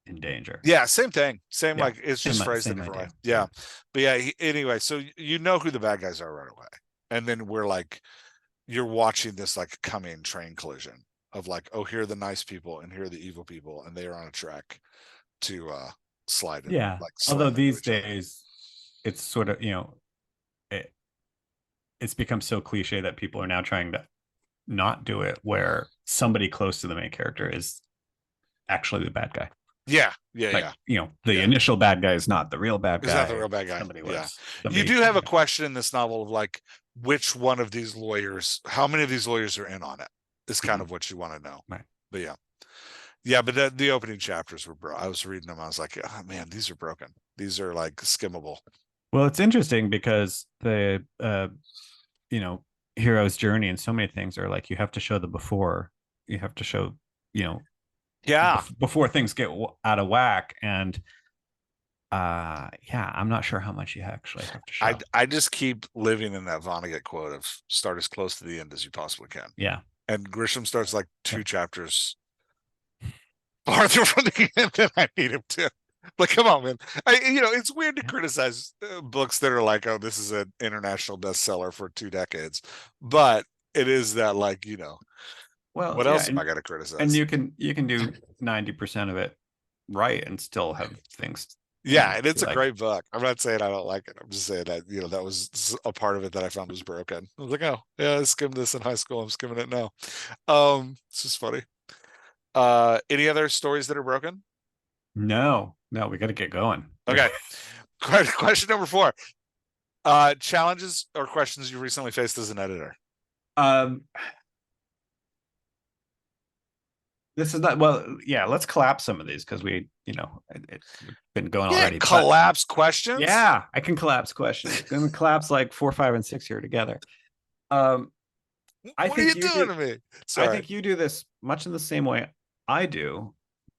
in danger. yeah, same thing. Same, Yeah, like, it's just phrased a same different way. idea. Yeah, Yeah. but yeah. Anyway, so you know who the bad guys are right away, and then we're like, you're watching this like coming train collision of like, oh, here are the nice people and here are the evil people, and they are on a track to Yeah, although slam into these each other. days it's sort of, it, it's become so cliche that people are now trying to not do it where somebody close to the main character is actually the bad guy. Yeah, yeah, Like, yeah, the yeah. initial bad guy is not the real bad Is not the guy. real bad guy. Somebody Yeah, was you somebody. do have a question in this novel of like, which one of these lawyers, how many of these lawyers are in on it, is kind Mhm. of what you want to know. Right. But yeah. Yeah, but the opening chapters were I was reading them. I was like, oh, man, these are broken. These are like skimmable. Well, it's interesting because the you know hero's journey and so many things are like you have to show the before, you have to show, you know Yeah. before things get out of whack, and Yeah, I'm not sure how much you actually have to I shove. I just keep living in that Vonnegut quote of start as close to the end as you possibly can. Yeah. And Grisham starts like Yep. 2 chapters farther from the end than I need him to. Like, come on, man. It's weird to Yeah. criticize books that are like, oh, this is an international bestseller for 2 decades, but it is that, like, Well, what yeah, else am I going to and criticize? you can do 90% of it right and still have things, Yeah, and be it's a like, great book. I'm not saying I don't like it. I'm just saying that, that was a part of it that I found was broken. I was like, oh, yeah, I skimmed this in high school. I'm skimming it now. It's just funny. Any other stories that are broken? no, no, we got to get going. Okay. Question number 4. Challenges or questions you recently faced as an editor? um, this is not well. Yeah, let's collapse some of these because it's been going Yeah, already. But collapse questions. yeah, I can collapse questions. Going to collapse like 4, 5, and 6 here together. Um, I What are you think you doing do. to me? I Sorry. think you do this much in the same way I do,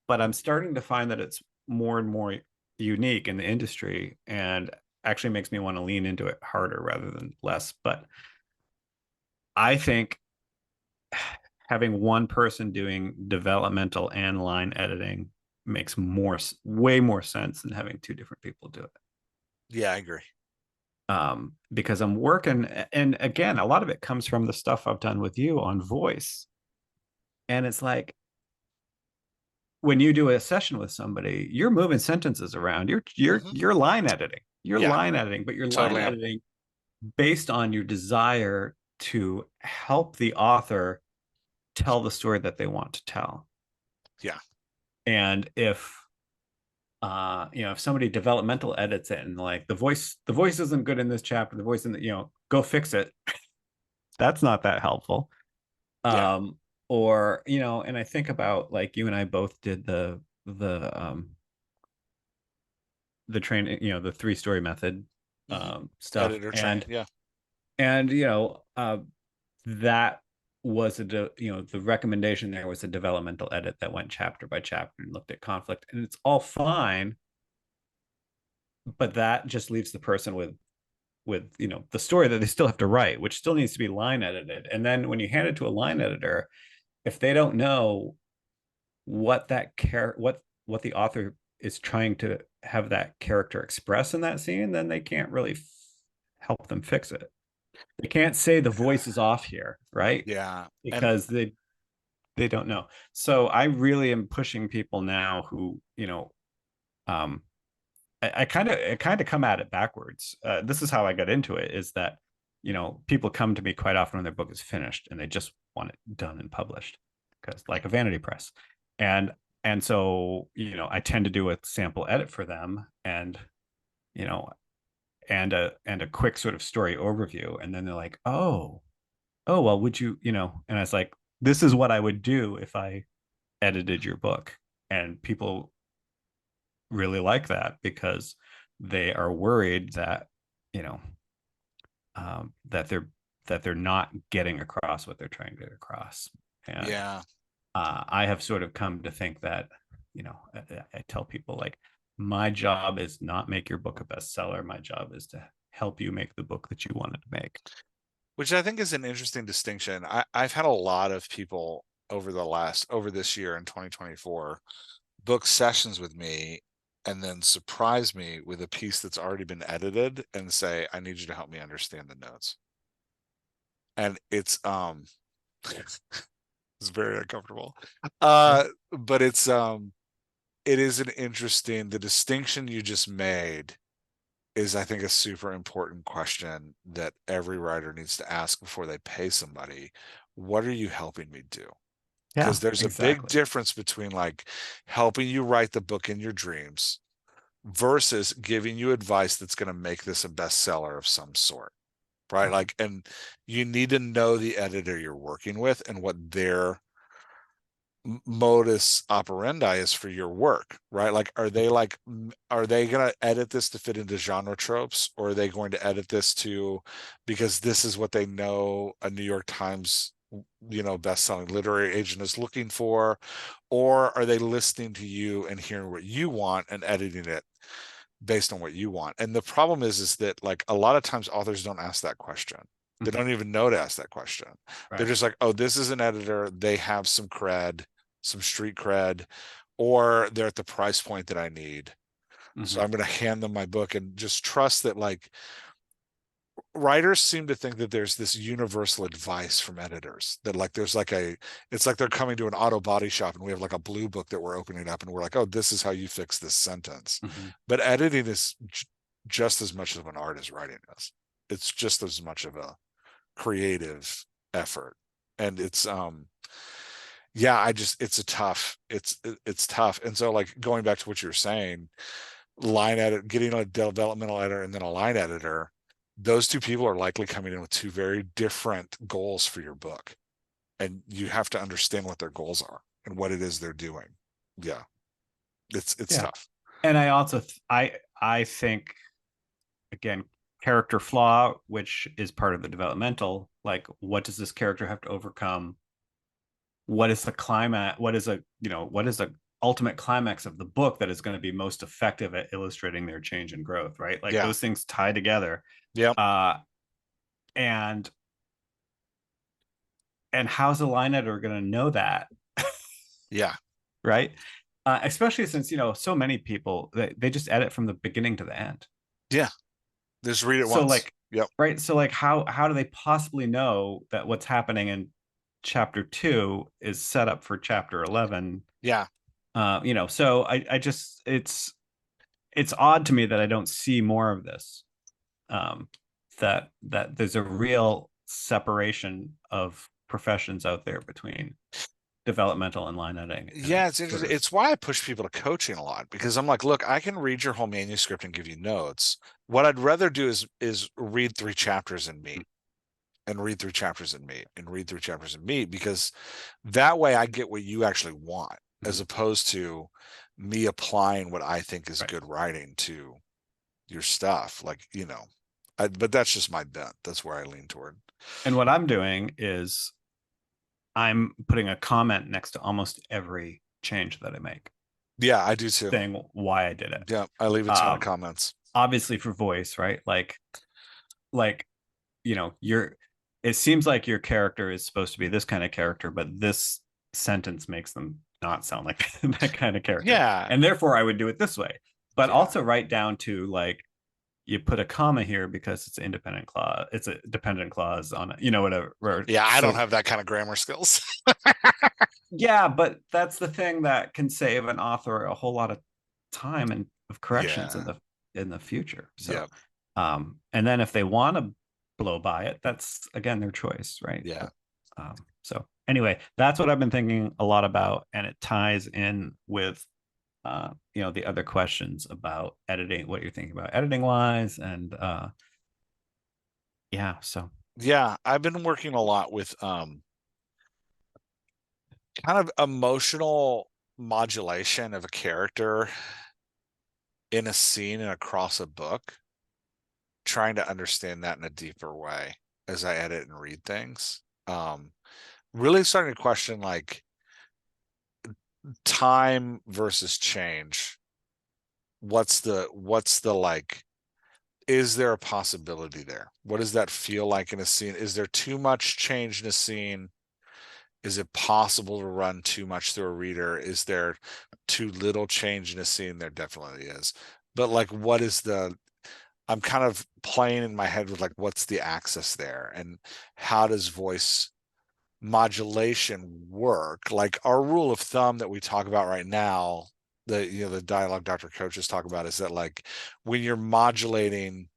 but I'm starting to find that it's more and more unique in the industry and actually makes me want to lean into it harder rather than less. But I think having one person doing developmental and line editing makes way more sense than having two different people do it. Yeah, I agree. Because I'm working, and again, a lot of it comes from the stuff I've done with you on voice. And it's like when you do a session with somebody, you're moving sentences around. Hmm. You're line editing. You're Yeah, line editing, but you're line totally am. editing based on your desire to help the author tell the story that they want to tell. Yeah. And if somebody developmental edits it and like the voice isn't good in this chapter, the voice in the, go fix it. That's not that helpful. Yeah. Um, or, and I think about like you and I both did the training, the 3 story method Hmm. stuff. Editor train. And Yeah. and that was the recommendation there was a developmental edit that went chapter by chapter and looked at conflict, and it's all fine, but that just leaves the person with the story that they still have to write, which still needs to be line edited. And then when you hand it to a line editor, if they don't know what what the author is trying to have that character express in that scene, then they can't really help them fix it. They can't say the voice is off here, right? Yeah. And Because they don't know. So I really am pushing people now who, um, I kind of come at it backwards. This is how I got into it. Is that people come to me quite often when their book is finished and they just want it done and published, because like a vanity press, and so I tend to do a sample edit for them, and you know and a quick sort of story overview, and then they're like, oh well, would and I was like, this is what I would do if I edited your book. And people really like that because they are worried that you know that they're not getting across what they're trying to get across. And yeah, I have sort of come to think that I tell people like, my job is not make your book a bestseller. My job is to help you make the book that you wanted to make. which I think is an interesting distinction. I've had a lot of people over this year in 2024 book sessions with me and then surprise me with a piece that's already been edited and say, I need you to help me understand the notes. And it's very uncomfortable. Yeah. But it is an interesting, the distinction you just made is, I think, a super important question that every writer needs to ask before they pay somebody. What are you helping me do? Yeah, Because there's a big exactly. difference between like helping you write the book in your dreams versus giving you advice that's going to make this a bestseller of some sort. Right. Mhm. Like, and you need to know the editor you're working with and what their modus operandi is for your work, right? Like, are they going to edit this to fit into genre tropes, or are they going to edit this to because this is what they know a New York Times best-selling literary agent is looking for, or are they listening to you and hearing what you want and editing it based on what you want. And the problem is that like a lot of times authors don't ask that question. They Mhm. don't even know to ask that question. They're Right. just like, oh, this is an editor. They have some cred, some street cred, or they're at the price point that I need. So Hmm. I'm going to hand them my book and just trust that like writers seem to think that there's this universal advice from editors that like there's like a it's like they're coming to an auto body shop and we have like a blue book that we're opening up and we're like, oh, this is how you fix this sentence. Hmm. But editing is just as much of an art as writing is. It's just as much of a creative effort. And it's yeah, I just it's a tough it's tough. And so like going back to what you were saying, line edit, getting a developmental editor and then a line editor, those two people are likely coming in with two very different goals for your book. And you have to understand what their goals are and what it is they're doing. Yeah. It's Yeah. tough. And I also I think, again, character flaw, which is part of the developmental, like what does this character have to overcome? What is the climax? What is a, what is the ultimate climax of the book that is going to be most effective at illustrating their change and growth, right? Like Yeah. those things tie together. Yeah. Uh and how's a line editor going to know that? Yeah. Right? Especially since, so many people, they just edit from the beginning to the end. Yeah. Just read it So once. like, Yep. right, so like how do they possibly know that what's happening in chapter 2 is set up for chapter 11? Yeah. So I just, it's odd to me that I don't see more of this. um that there's a real separation of professions out there between developmental and line editing, and Yeah, it's it's sort interesting. of It's why I push people to coaching a lot because I'm like, look, I can read your whole manuscript and give you notes. What I'd rather do is read 3 chapters and meet and read 3 chapters and meet and read 3 chapters and meet because that way I get what you actually want as Mhm. opposed to me applying what I think is Right. good writing to your stuff. Like, but that's just my bent. That's where I lean toward. And what I'm doing is I'm putting a comment next to almost every change that I make, Yeah, I do too. saying why I did it. Yeah, I leave a ton of um comments. Obviously for voice, right? Like you're, it seems like your character is supposed to be this kind of character, but this sentence makes them not sound like that kind of character, Yeah, and therefore I would do it this way. But yeah. also right down to like, you put a comma here because it's an independent clause, it's a dependent clause on it, whatever. Yeah, I don't So have that kind of grammar skills. yeah, but that's the thing that can save an author a whole lot of time and of corrections Yeah. in the future. Yeah. So and then if they want to blow by it, that's again their choice, right? Yeah. But so anyway, that's what I've been thinking a lot about, and it ties in with the other questions about editing, what you're thinking about editing wise, and yeah, so Yeah. I've been working a lot with kind of emotional modulation of a character in a scene and across a book, trying to understand that in a deeper way as I edit and read things. Really starting to question like time versus change. What's the like, is there a possibility there? What does that feel like in a scene? Is there too much change in a scene? Is it possible to run too much through a reader? Is there too little change in a scene? There definitely is. But like, I'm kind of playing in my head with like, what's the axis there? And how does voice modulation work? Like our rule of thumb that we talk about right now, the dialogue Dr. Coaches talk about is that like when you're modulating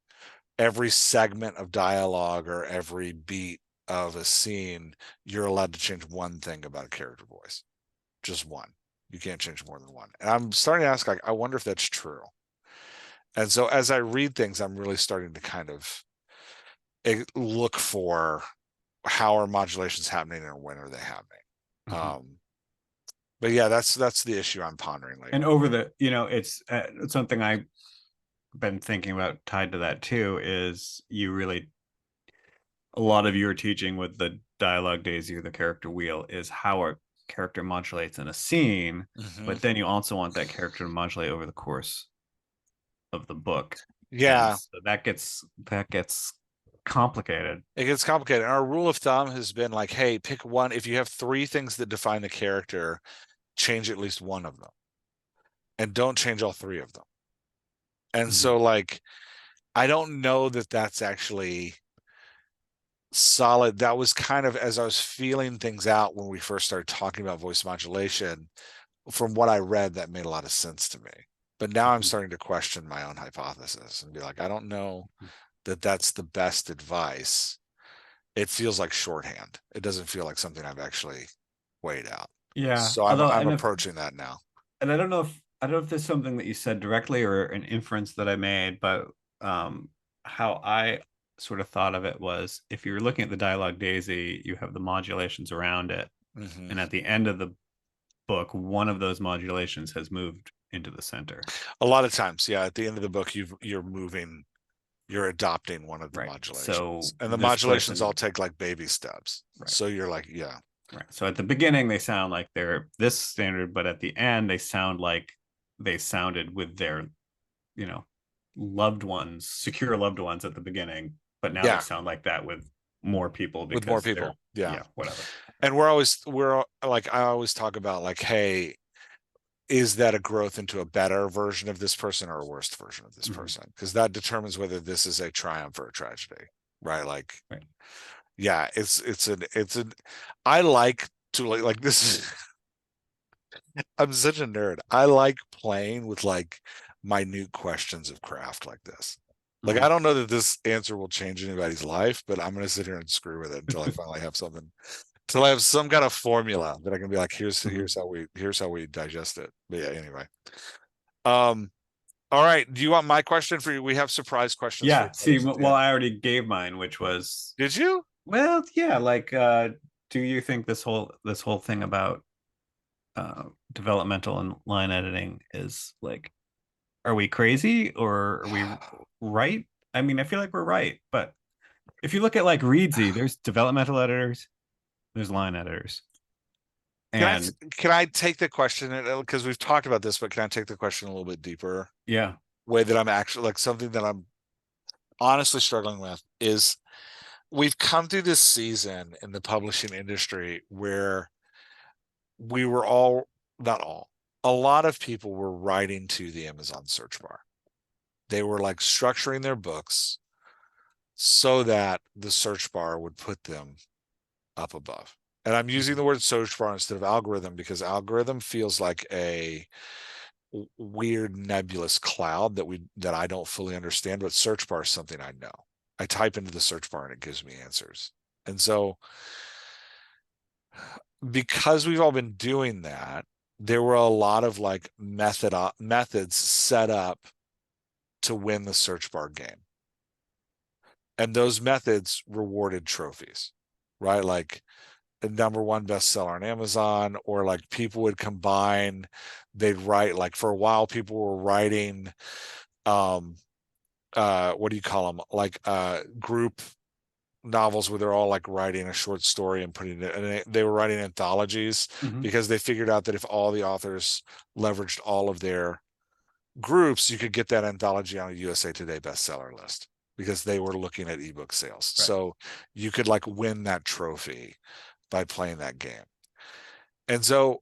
every segment of dialogue or every beat of a scene, you're allowed to change one thing about a character voice. Just one. You can't change more than one. And I'm starting to ask, like, I wonder if that's true. And so as I read things, I'm really starting to kind of look for how are modulations happening and when are they happening. mhm. Um, but yeah, that's the issue I'm pondering And lately. over the, it's something I've been thinking about tied to that too, is you really, a lot of your teaching with the dialogue daisy or the character wheel is how a character modulates in a scene, Mm-hmm. but then you also want that character to modulate over the course of the book. And Yeah, so that gets complicated. it gets complicated. And our rule of thumb has been like, hey, pick one. If you have three things that define the character, change at least one of them, and don't change all three of them. And Mhm. so, like, I don't know that that's actually solid. That was kind of as I was feeling things out when we first started talking about voice modulation. From what I read, that made a lot of sense to me. But now I'm Mhm. starting to question my own hypothesis and be like, I don't know that that's the best advice. It feels like shorthand. It doesn't feel like something I've actually weighed out. Yeah. So I'm Although, I'm approaching that now. and I don't know if there's something that you said directly or an inference that I made, but how I sort of thought of it was if you're looking at the dialogue daisy, you have the modulations around it, Hmm. and at the end of the book, one of those modulations has moved into the center. A lot of times, yeah, at the end of the book, you're moving, you're adopting one of the Right. So modulations, and the this modulations all person, take like baby steps. right, So you're like, yeah, right. So at the beginning, they sound like they're this standard, but at the end, they sound like they sounded with their, you know, loved ones, secure loved ones at the beginning, but now they yeah, sound like that with more people with more because they're, people, yeah. yeah, whatever. And we're like, I always talk about like, hey, is that a growth into a better version of this person or a worst version of this Mhm. person? Because that determines whether this is a triumph or a tragedy, right? Like, Right. yeah, it's an I like to like this is I'm such a nerd. I like playing with like minute questions of craft like this. Like, I Mhm. don't know that this answer will change anybody's life, but I'm gonna sit here and screw with it until I finally have something, until I have some kind of formula that I can be like, Mhm. here's how we digest it. But yeah, anyway. Um, all right. Do you want my question for you? We have surprise questions for Yeah. each other See, at the well, end. I already gave mine, which was, Did you? well, yeah, like, do you think this whole thing about developmental and line editing is like, are we crazy or are we right? I mean, I feel like we're right, but if you look at like Reedsy, there's developmental editors, there's line editors, Can I and can I take the question, because we've talked about this, but can I take the question a little bit deeper? yeah. Way that I'm actually like something that I'm honestly struggling with is we've come through this season in the publishing industry where we were all, not all, a lot of people were writing to the Amazon search bar. They were like structuring their books so that the search bar would put them up above. And I'm using Mhm. the word search bar instead of algorithm because algorithm feels like a weird nebulous cloud that I don't fully understand, but search bar is something I know. I type into the search bar and it gives me answers. And so because we've all been doing that, there were a lot of like methods set up to win the search bar game. And those methods rewarded trophies, right? Like the number one bestseller on Amazon, or like people would combine, they'd write like for a while, people were writing um what do you call them? Like group novels where they're all like writing a short story and putting it, and they were writing anthologies Mhm. because they figured out that if all the authors leveraged all of their groups, you could get that anthology on a USA Today bestseller list because they were looking at ebook sales. Right. So you could like win that trophy by playing that game. And so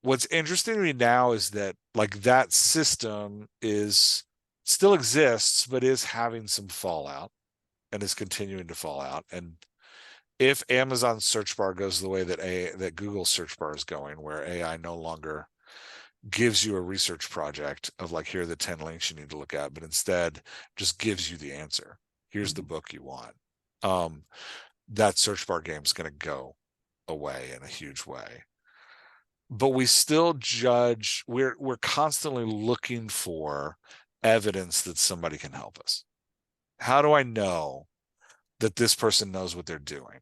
what's interesting to me now is that like that system is still exists, but is having some fallout and is continuing to fall out. And if Amazon's search bar goes the way that Google's search bar is going, where AI no longer gives you a research project of like, here are the 10 links you need to look at, but instead just gives you the answer. Here's the Mhm. book you want. Um, that search bar game is going to go away in a huge way. But we still judge, we're constantly looking for evidence that somebody can help us. How do I know that this person knows what they're doing?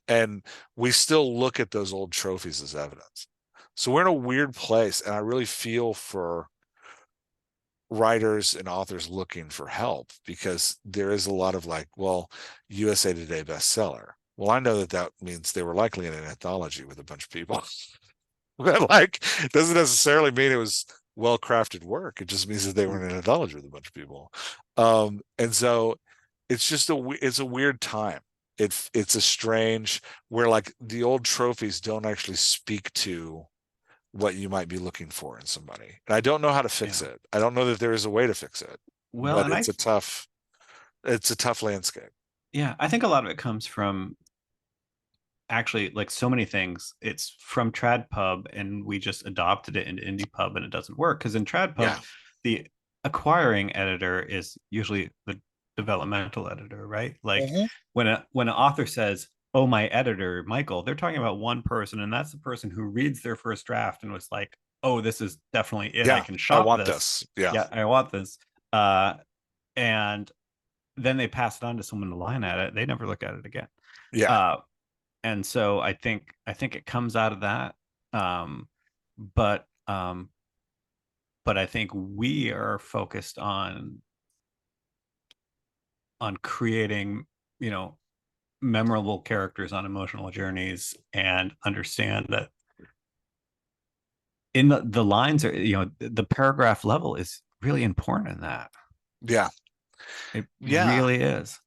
And we still look at those old trophies as evidence. So we're in a weird place, and I really feel for writers and authors looking for help because there is a lot of like, well, USA Today bestseller. Well, I know that that means they were likely in an anthology with a bunch of people. But like, doesn't necessarily mean it was well-crafted work. It just means that they weren't in a village with a bunch of people. And so it's just it's a weird time. It's a strange where like the old trophies don't actually speak to what you might be looking for in somebody. And I don't know how to fix Yeah. it. I don't know that there is a way to fix it, Well, but and it's a tough landscape. yeah, I think a lot of it comes from actually like so many things. It's from trad pub and we just adopted it into indie pub and it doesn't work because in trad pub Yeah. the acquiring editor is usually the developmental editor, right? Like Mhm. when an author says, oh, my editor Michael, they're talking about one person, and that's the person who reads their first draft and was like, oh, this is definitely it, I Yeah. can I shop want this. this. Yeah. Yeah, I want this. And then they pass it on to someone to line at it, they never look at it again. Yeah. uh and so I think it comes out of that. Um, but I think we are focused on creating, you know, memorable characters on emotional journeys, and understand that in the lines are, you know, the paragraph level is really important in that. Yeah. It Yeah. really is.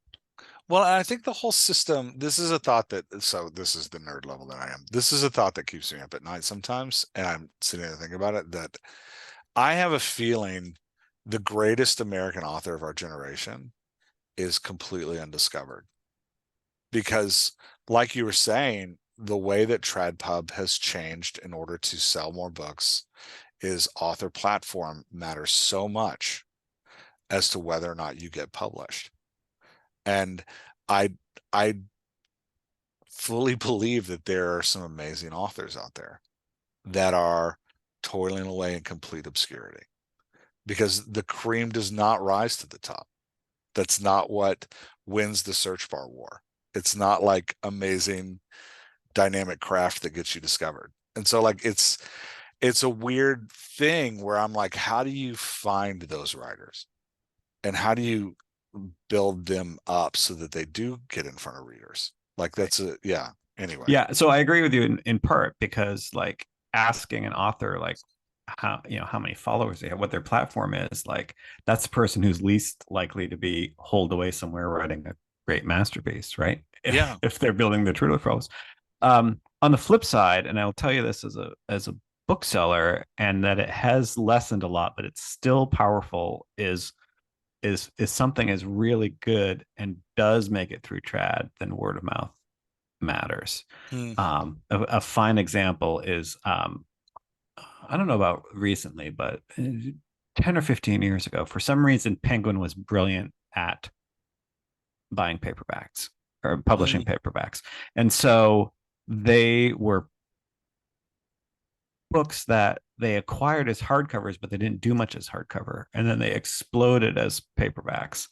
Well, I think the whole system, this is a thought that, so this is the nerd level that I am. This is a thought that keeps me up at night sometimes. And I'm sitting there thinking about it, that I have a feeling the greatest American author of our generation is completely undiscovered. Because, like you were saying, the way that TradPub has changed in order to sell more books is author platform matters so much as to whether or not you get published. And I I fully believe that there are some amazing authors out there that are toiling away in complete obscurity because the cream does not rise to the top. That's not what wins the search bar war. It's not like amazing dynamic craft that gets you discovered. And so like it's a weird thing where I'm like, how do you find those writers? And how do you build them up so that they do get in front of readers? Like Right. that's a yeah. Anyway. Yeah, so I agree with you in part, because like asking an author like how, you know, how many followers they have, what their platform is, like that's the person who's least likely to be holed away somewhere writing a great masterpiece, right? Yeah. If they're building their True Pros. On the flip side, and I'll tell you this as a bookseller, and that it has lessened a lot, but it's still powerful. Is something is really good and does make it through trad, then word of mouth matters. Hmm. A fine example is I don't know about recently, but 10 or 15 years ago, for some reason, Penguin was brilliant at buying paperbacks or publishing Hmm. paperbacks. And so they were books that they acquired as hardcovers, but they didn't do much as hardcover. And then they exploded as paperbacks.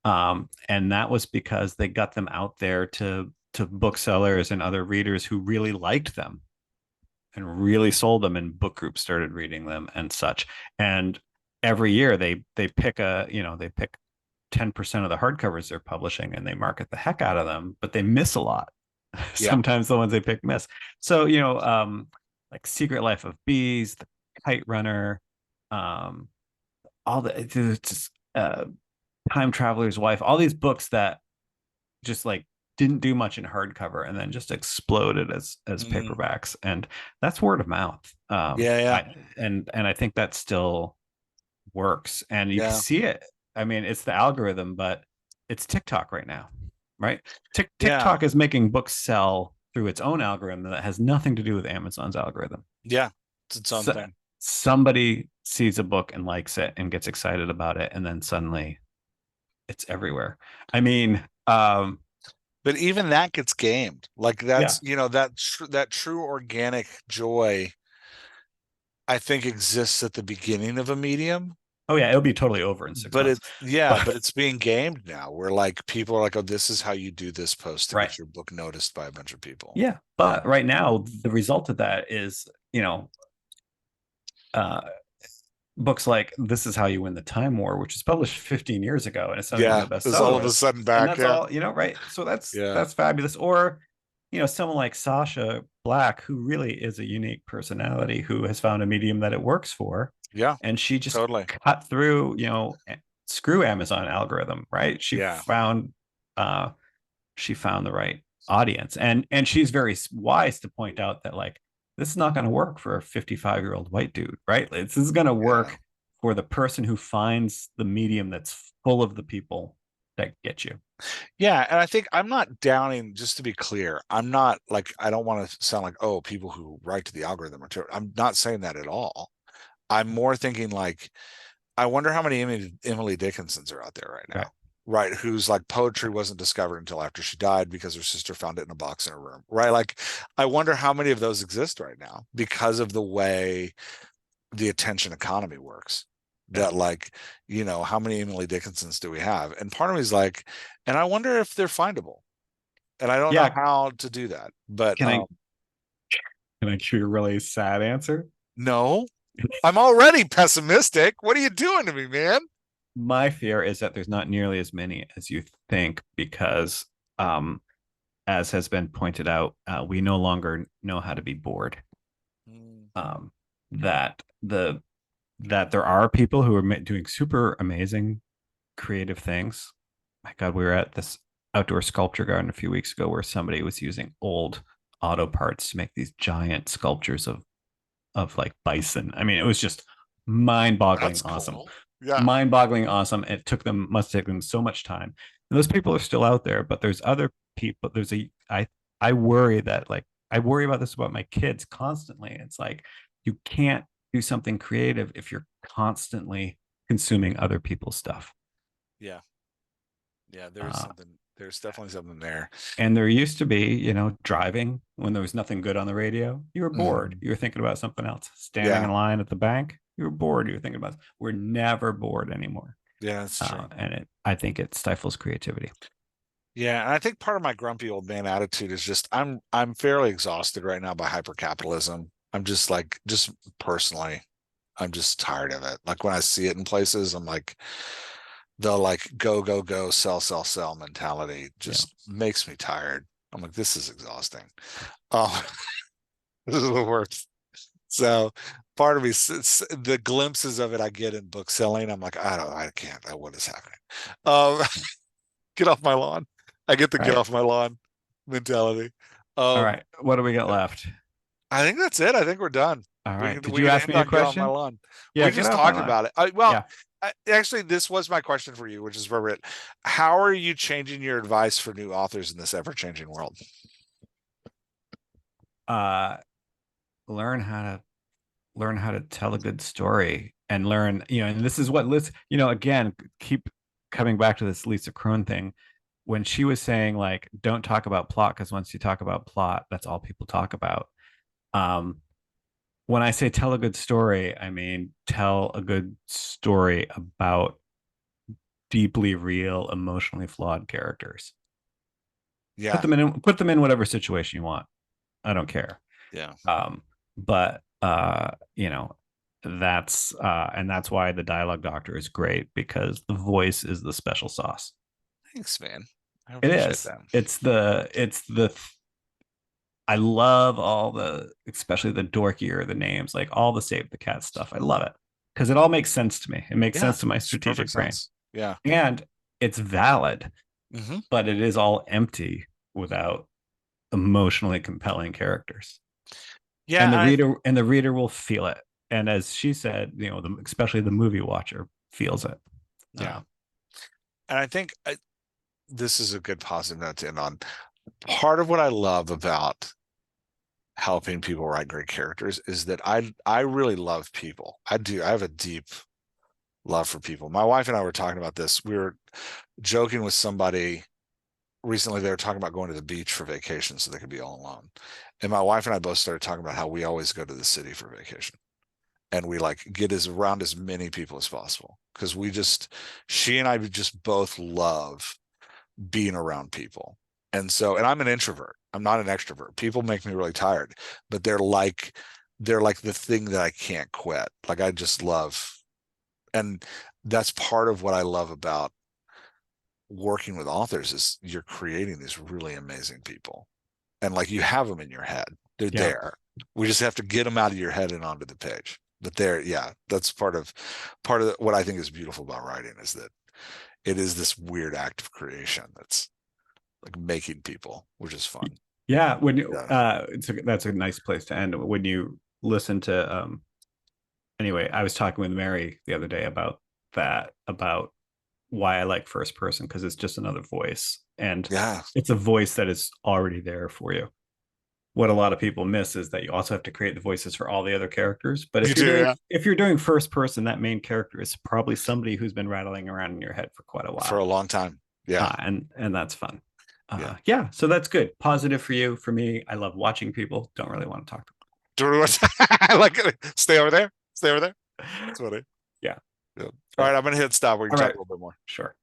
And that was because they got them out there to booksellers and other readers who really liked them and really sold them, and book groups started reading them and such. And every year they pick a, you know, they pick 10% of the hardcovers they're publishing and they market the heck out of them, but they miss a lot. Yeah. Sometimes the ones they pick miss. So, you know, like Secret Life of Bees, The Kite Runner, um, all the it's just Time Traveler's Wife, all these books that just like didn't do much in hardcover and then just exploded as Hmm. paperbacks, and that's word of mouth. Yeah. Yeah. And I think that still works, and you can Yeah. see it. I mean, it's the algorithm, but it's TikTok right now, right? Yeah. TikTok is making books sell through its own algorithm that has nothing to do with Amazon's algorithm. Yeah. It's its own So, thing. somebody sees a book and likes it and gets excited about it, and then suddenly it's everywhere. I mean, But even that gets gamed. Like yeah. that's, that true organic joy, I think exists at the beginning of a medium. Oh yeah, it'll be totally over in 6 months. But But it's being gamed now where like people are like, oh, this is how you do this post to right. get your book noticed by a bunch of people. Yeah. But right now, the result of that is, you know, uh, books like This Is How You Win the Time War, which was published 15 years ago and it's suddenly on Yeah. the It's all bestseller of a list. sudden And back. that's Yeah. all, you know, right? So Yeah. that's fabulous. Or, you know, someone like Sasha Black, who really is a unique personality, who has found a medium that it works for. Yeah, and she just totally. cut through, screw Amazon algorithm, right? Yeah. Uh she found the right audience, and she's very wise to point out that like this is not going to work for a 55-year-old white dude, right? This is going to Yeah. work for the person who finds the medium that's full of the people that get you. Yeah, and I think I'm not downing, just to be clear, I'm not like, I don't want to sound like, oh, people who write to the algorithm are terrible. I'm not saying that at all. I'm more thinking like, I wonder how many Emily Dickinsons are out there right Right. now, right? Whose like poetry wasn't discovered until after she died because her sister found it in a box in her room, right? Like, I wonder how many of those exist right now because of the way the attention economy works. Yeah. That like, how many Emily Dickinsons do we have? And part of me is like, and I wonder if they're findable. And I don't know Yeah. how to do that. But Can I can I give you a really sad answer? no, I'm already pessimistic. What are you doing to me, man? My fear is that there's not nearly as many as you think because, um, as has been pointed out, we no longer know how to be bored. Mm. Um, that there are people who are doing super amazing creative things. My God, we were at this outdoor sculpture garden a few weeks ago where somebody was using old auto parts to make these giant sculptures of like bison. I mean, it was just mind-boggling That's awesome. cool. Yeah. Mind-boggling awesome. It must take them so much time. And those people are still out there, but there's other people. I worry that like I worry about this about my kids constantly. It's like you can't do something creative if you're constantly consuming other people's stuff. Yeah. Yeah. Uh, There's definitely something there. and there used to be, driving when there was nothing good on the radio, you were bored. Mhm. You were thinking about something else. Standing Yeah. in line at the bank, you were bored. You were thinking about. We're never bored anymore, Yeah, that's true. I think it stifles creativity. Yeah, and I think part of my grumpy old man attitude is just I'm fairly exhausted right now by hypercapitalism. I'm just like, just personally, I'm just tired of it. Like when I see it in places, I'm like, the like go go go sell sell sell mentality Yeah. just makes me tired. I'm like, this is exhausting. Oh, this is the worst. So part of me, the glimpses of it I get in book selling, I'm like, I can't. What is happening? Um, get off my lawn. I get the All get right. off my lawn mentality. All Um, right. What do we got left? I think that's it. I think we're done. All We right. can Did we you can ask end me a on get off my question? lawn. Yeah, We get just off my talked line. about it. Yeah. Actually, this was my question for you, which is appropriate. How are you changing your advice for new authors in this ever-changing world? Uh, learn how to tell a good story and learn, and this is what Liz, again, keep coming back to this Lisa Kron thing when she was saying like don't talk about plot because once you talk about plot that's all people talk about. um when I say tell a good story, I mean tell a good story about deeply real emotionally flawed characters. Yeah, Put them in whatever situation you want. I don't care. yeah. But that's why the dialogue doctor is great because the voice is the special sauce. Thanks, man. I It appreciate is. that. I love all the, especially the dorkier the names, like all the Save the Cat stuff. I love it because it all makes sense to me. It makes Yeah, sense to my it's perfect strategic brain, sense. Yeah. and it's valid, Hmm. but it is all empty without emotionally compelling characters. Yeah, And the reader will feel it. And as she said, especially the movie watcher feels it. yeah. And I think this is a good positive note to end on. Part of what I love about helping people write great characters is that I really love people. I do. I have a deep love for people. My wife and I were talking about this. We were joking with somebody recently. They were talking about going to the beach for vacation so they could be all alone. And my wife and I both started talking about how we always go to the city for vacation. And we like get as around as many people as possible because she and I just both love being around people. And so, and I'm an introvert. I'm not an extrovert. People make me really tired, but they're like the thing that I can't quit. Like I just love, and that's part of what I love about working with authors is you're creating these really amazing people. And like you have them in your head. They're Yeah. there. We just have to get them out of your head and onto the page. But there, yeah, that's part of what I think is beautiful about writing is that it is this weird act of creation that's like making people, which is fun. Yeah, when you Yeah. that's a nice place to end. When you listen to anyway, I was talking with Mary the other day about that, about why I like first person, because it's just another voice, and Yeah. it's a voice that is already there for you. What a lot of people miss is that you also have to create the voices for all the other characters. But You do, yeah. if you're doing first person, that main character is probably somebody who's been rattling around in your head for quite a For a while, long time. Yeah. and that's fun. Yeah. Yeah, so that's good. Positive for you. For me, I love watching people. Don't really want to talk to Do we want to like stay over there? Stay over there. them. That's funny. Yeah. Yeah. All Yeah. right, I'm gonna hit stop. We can All talk right. a little bit more. Sure.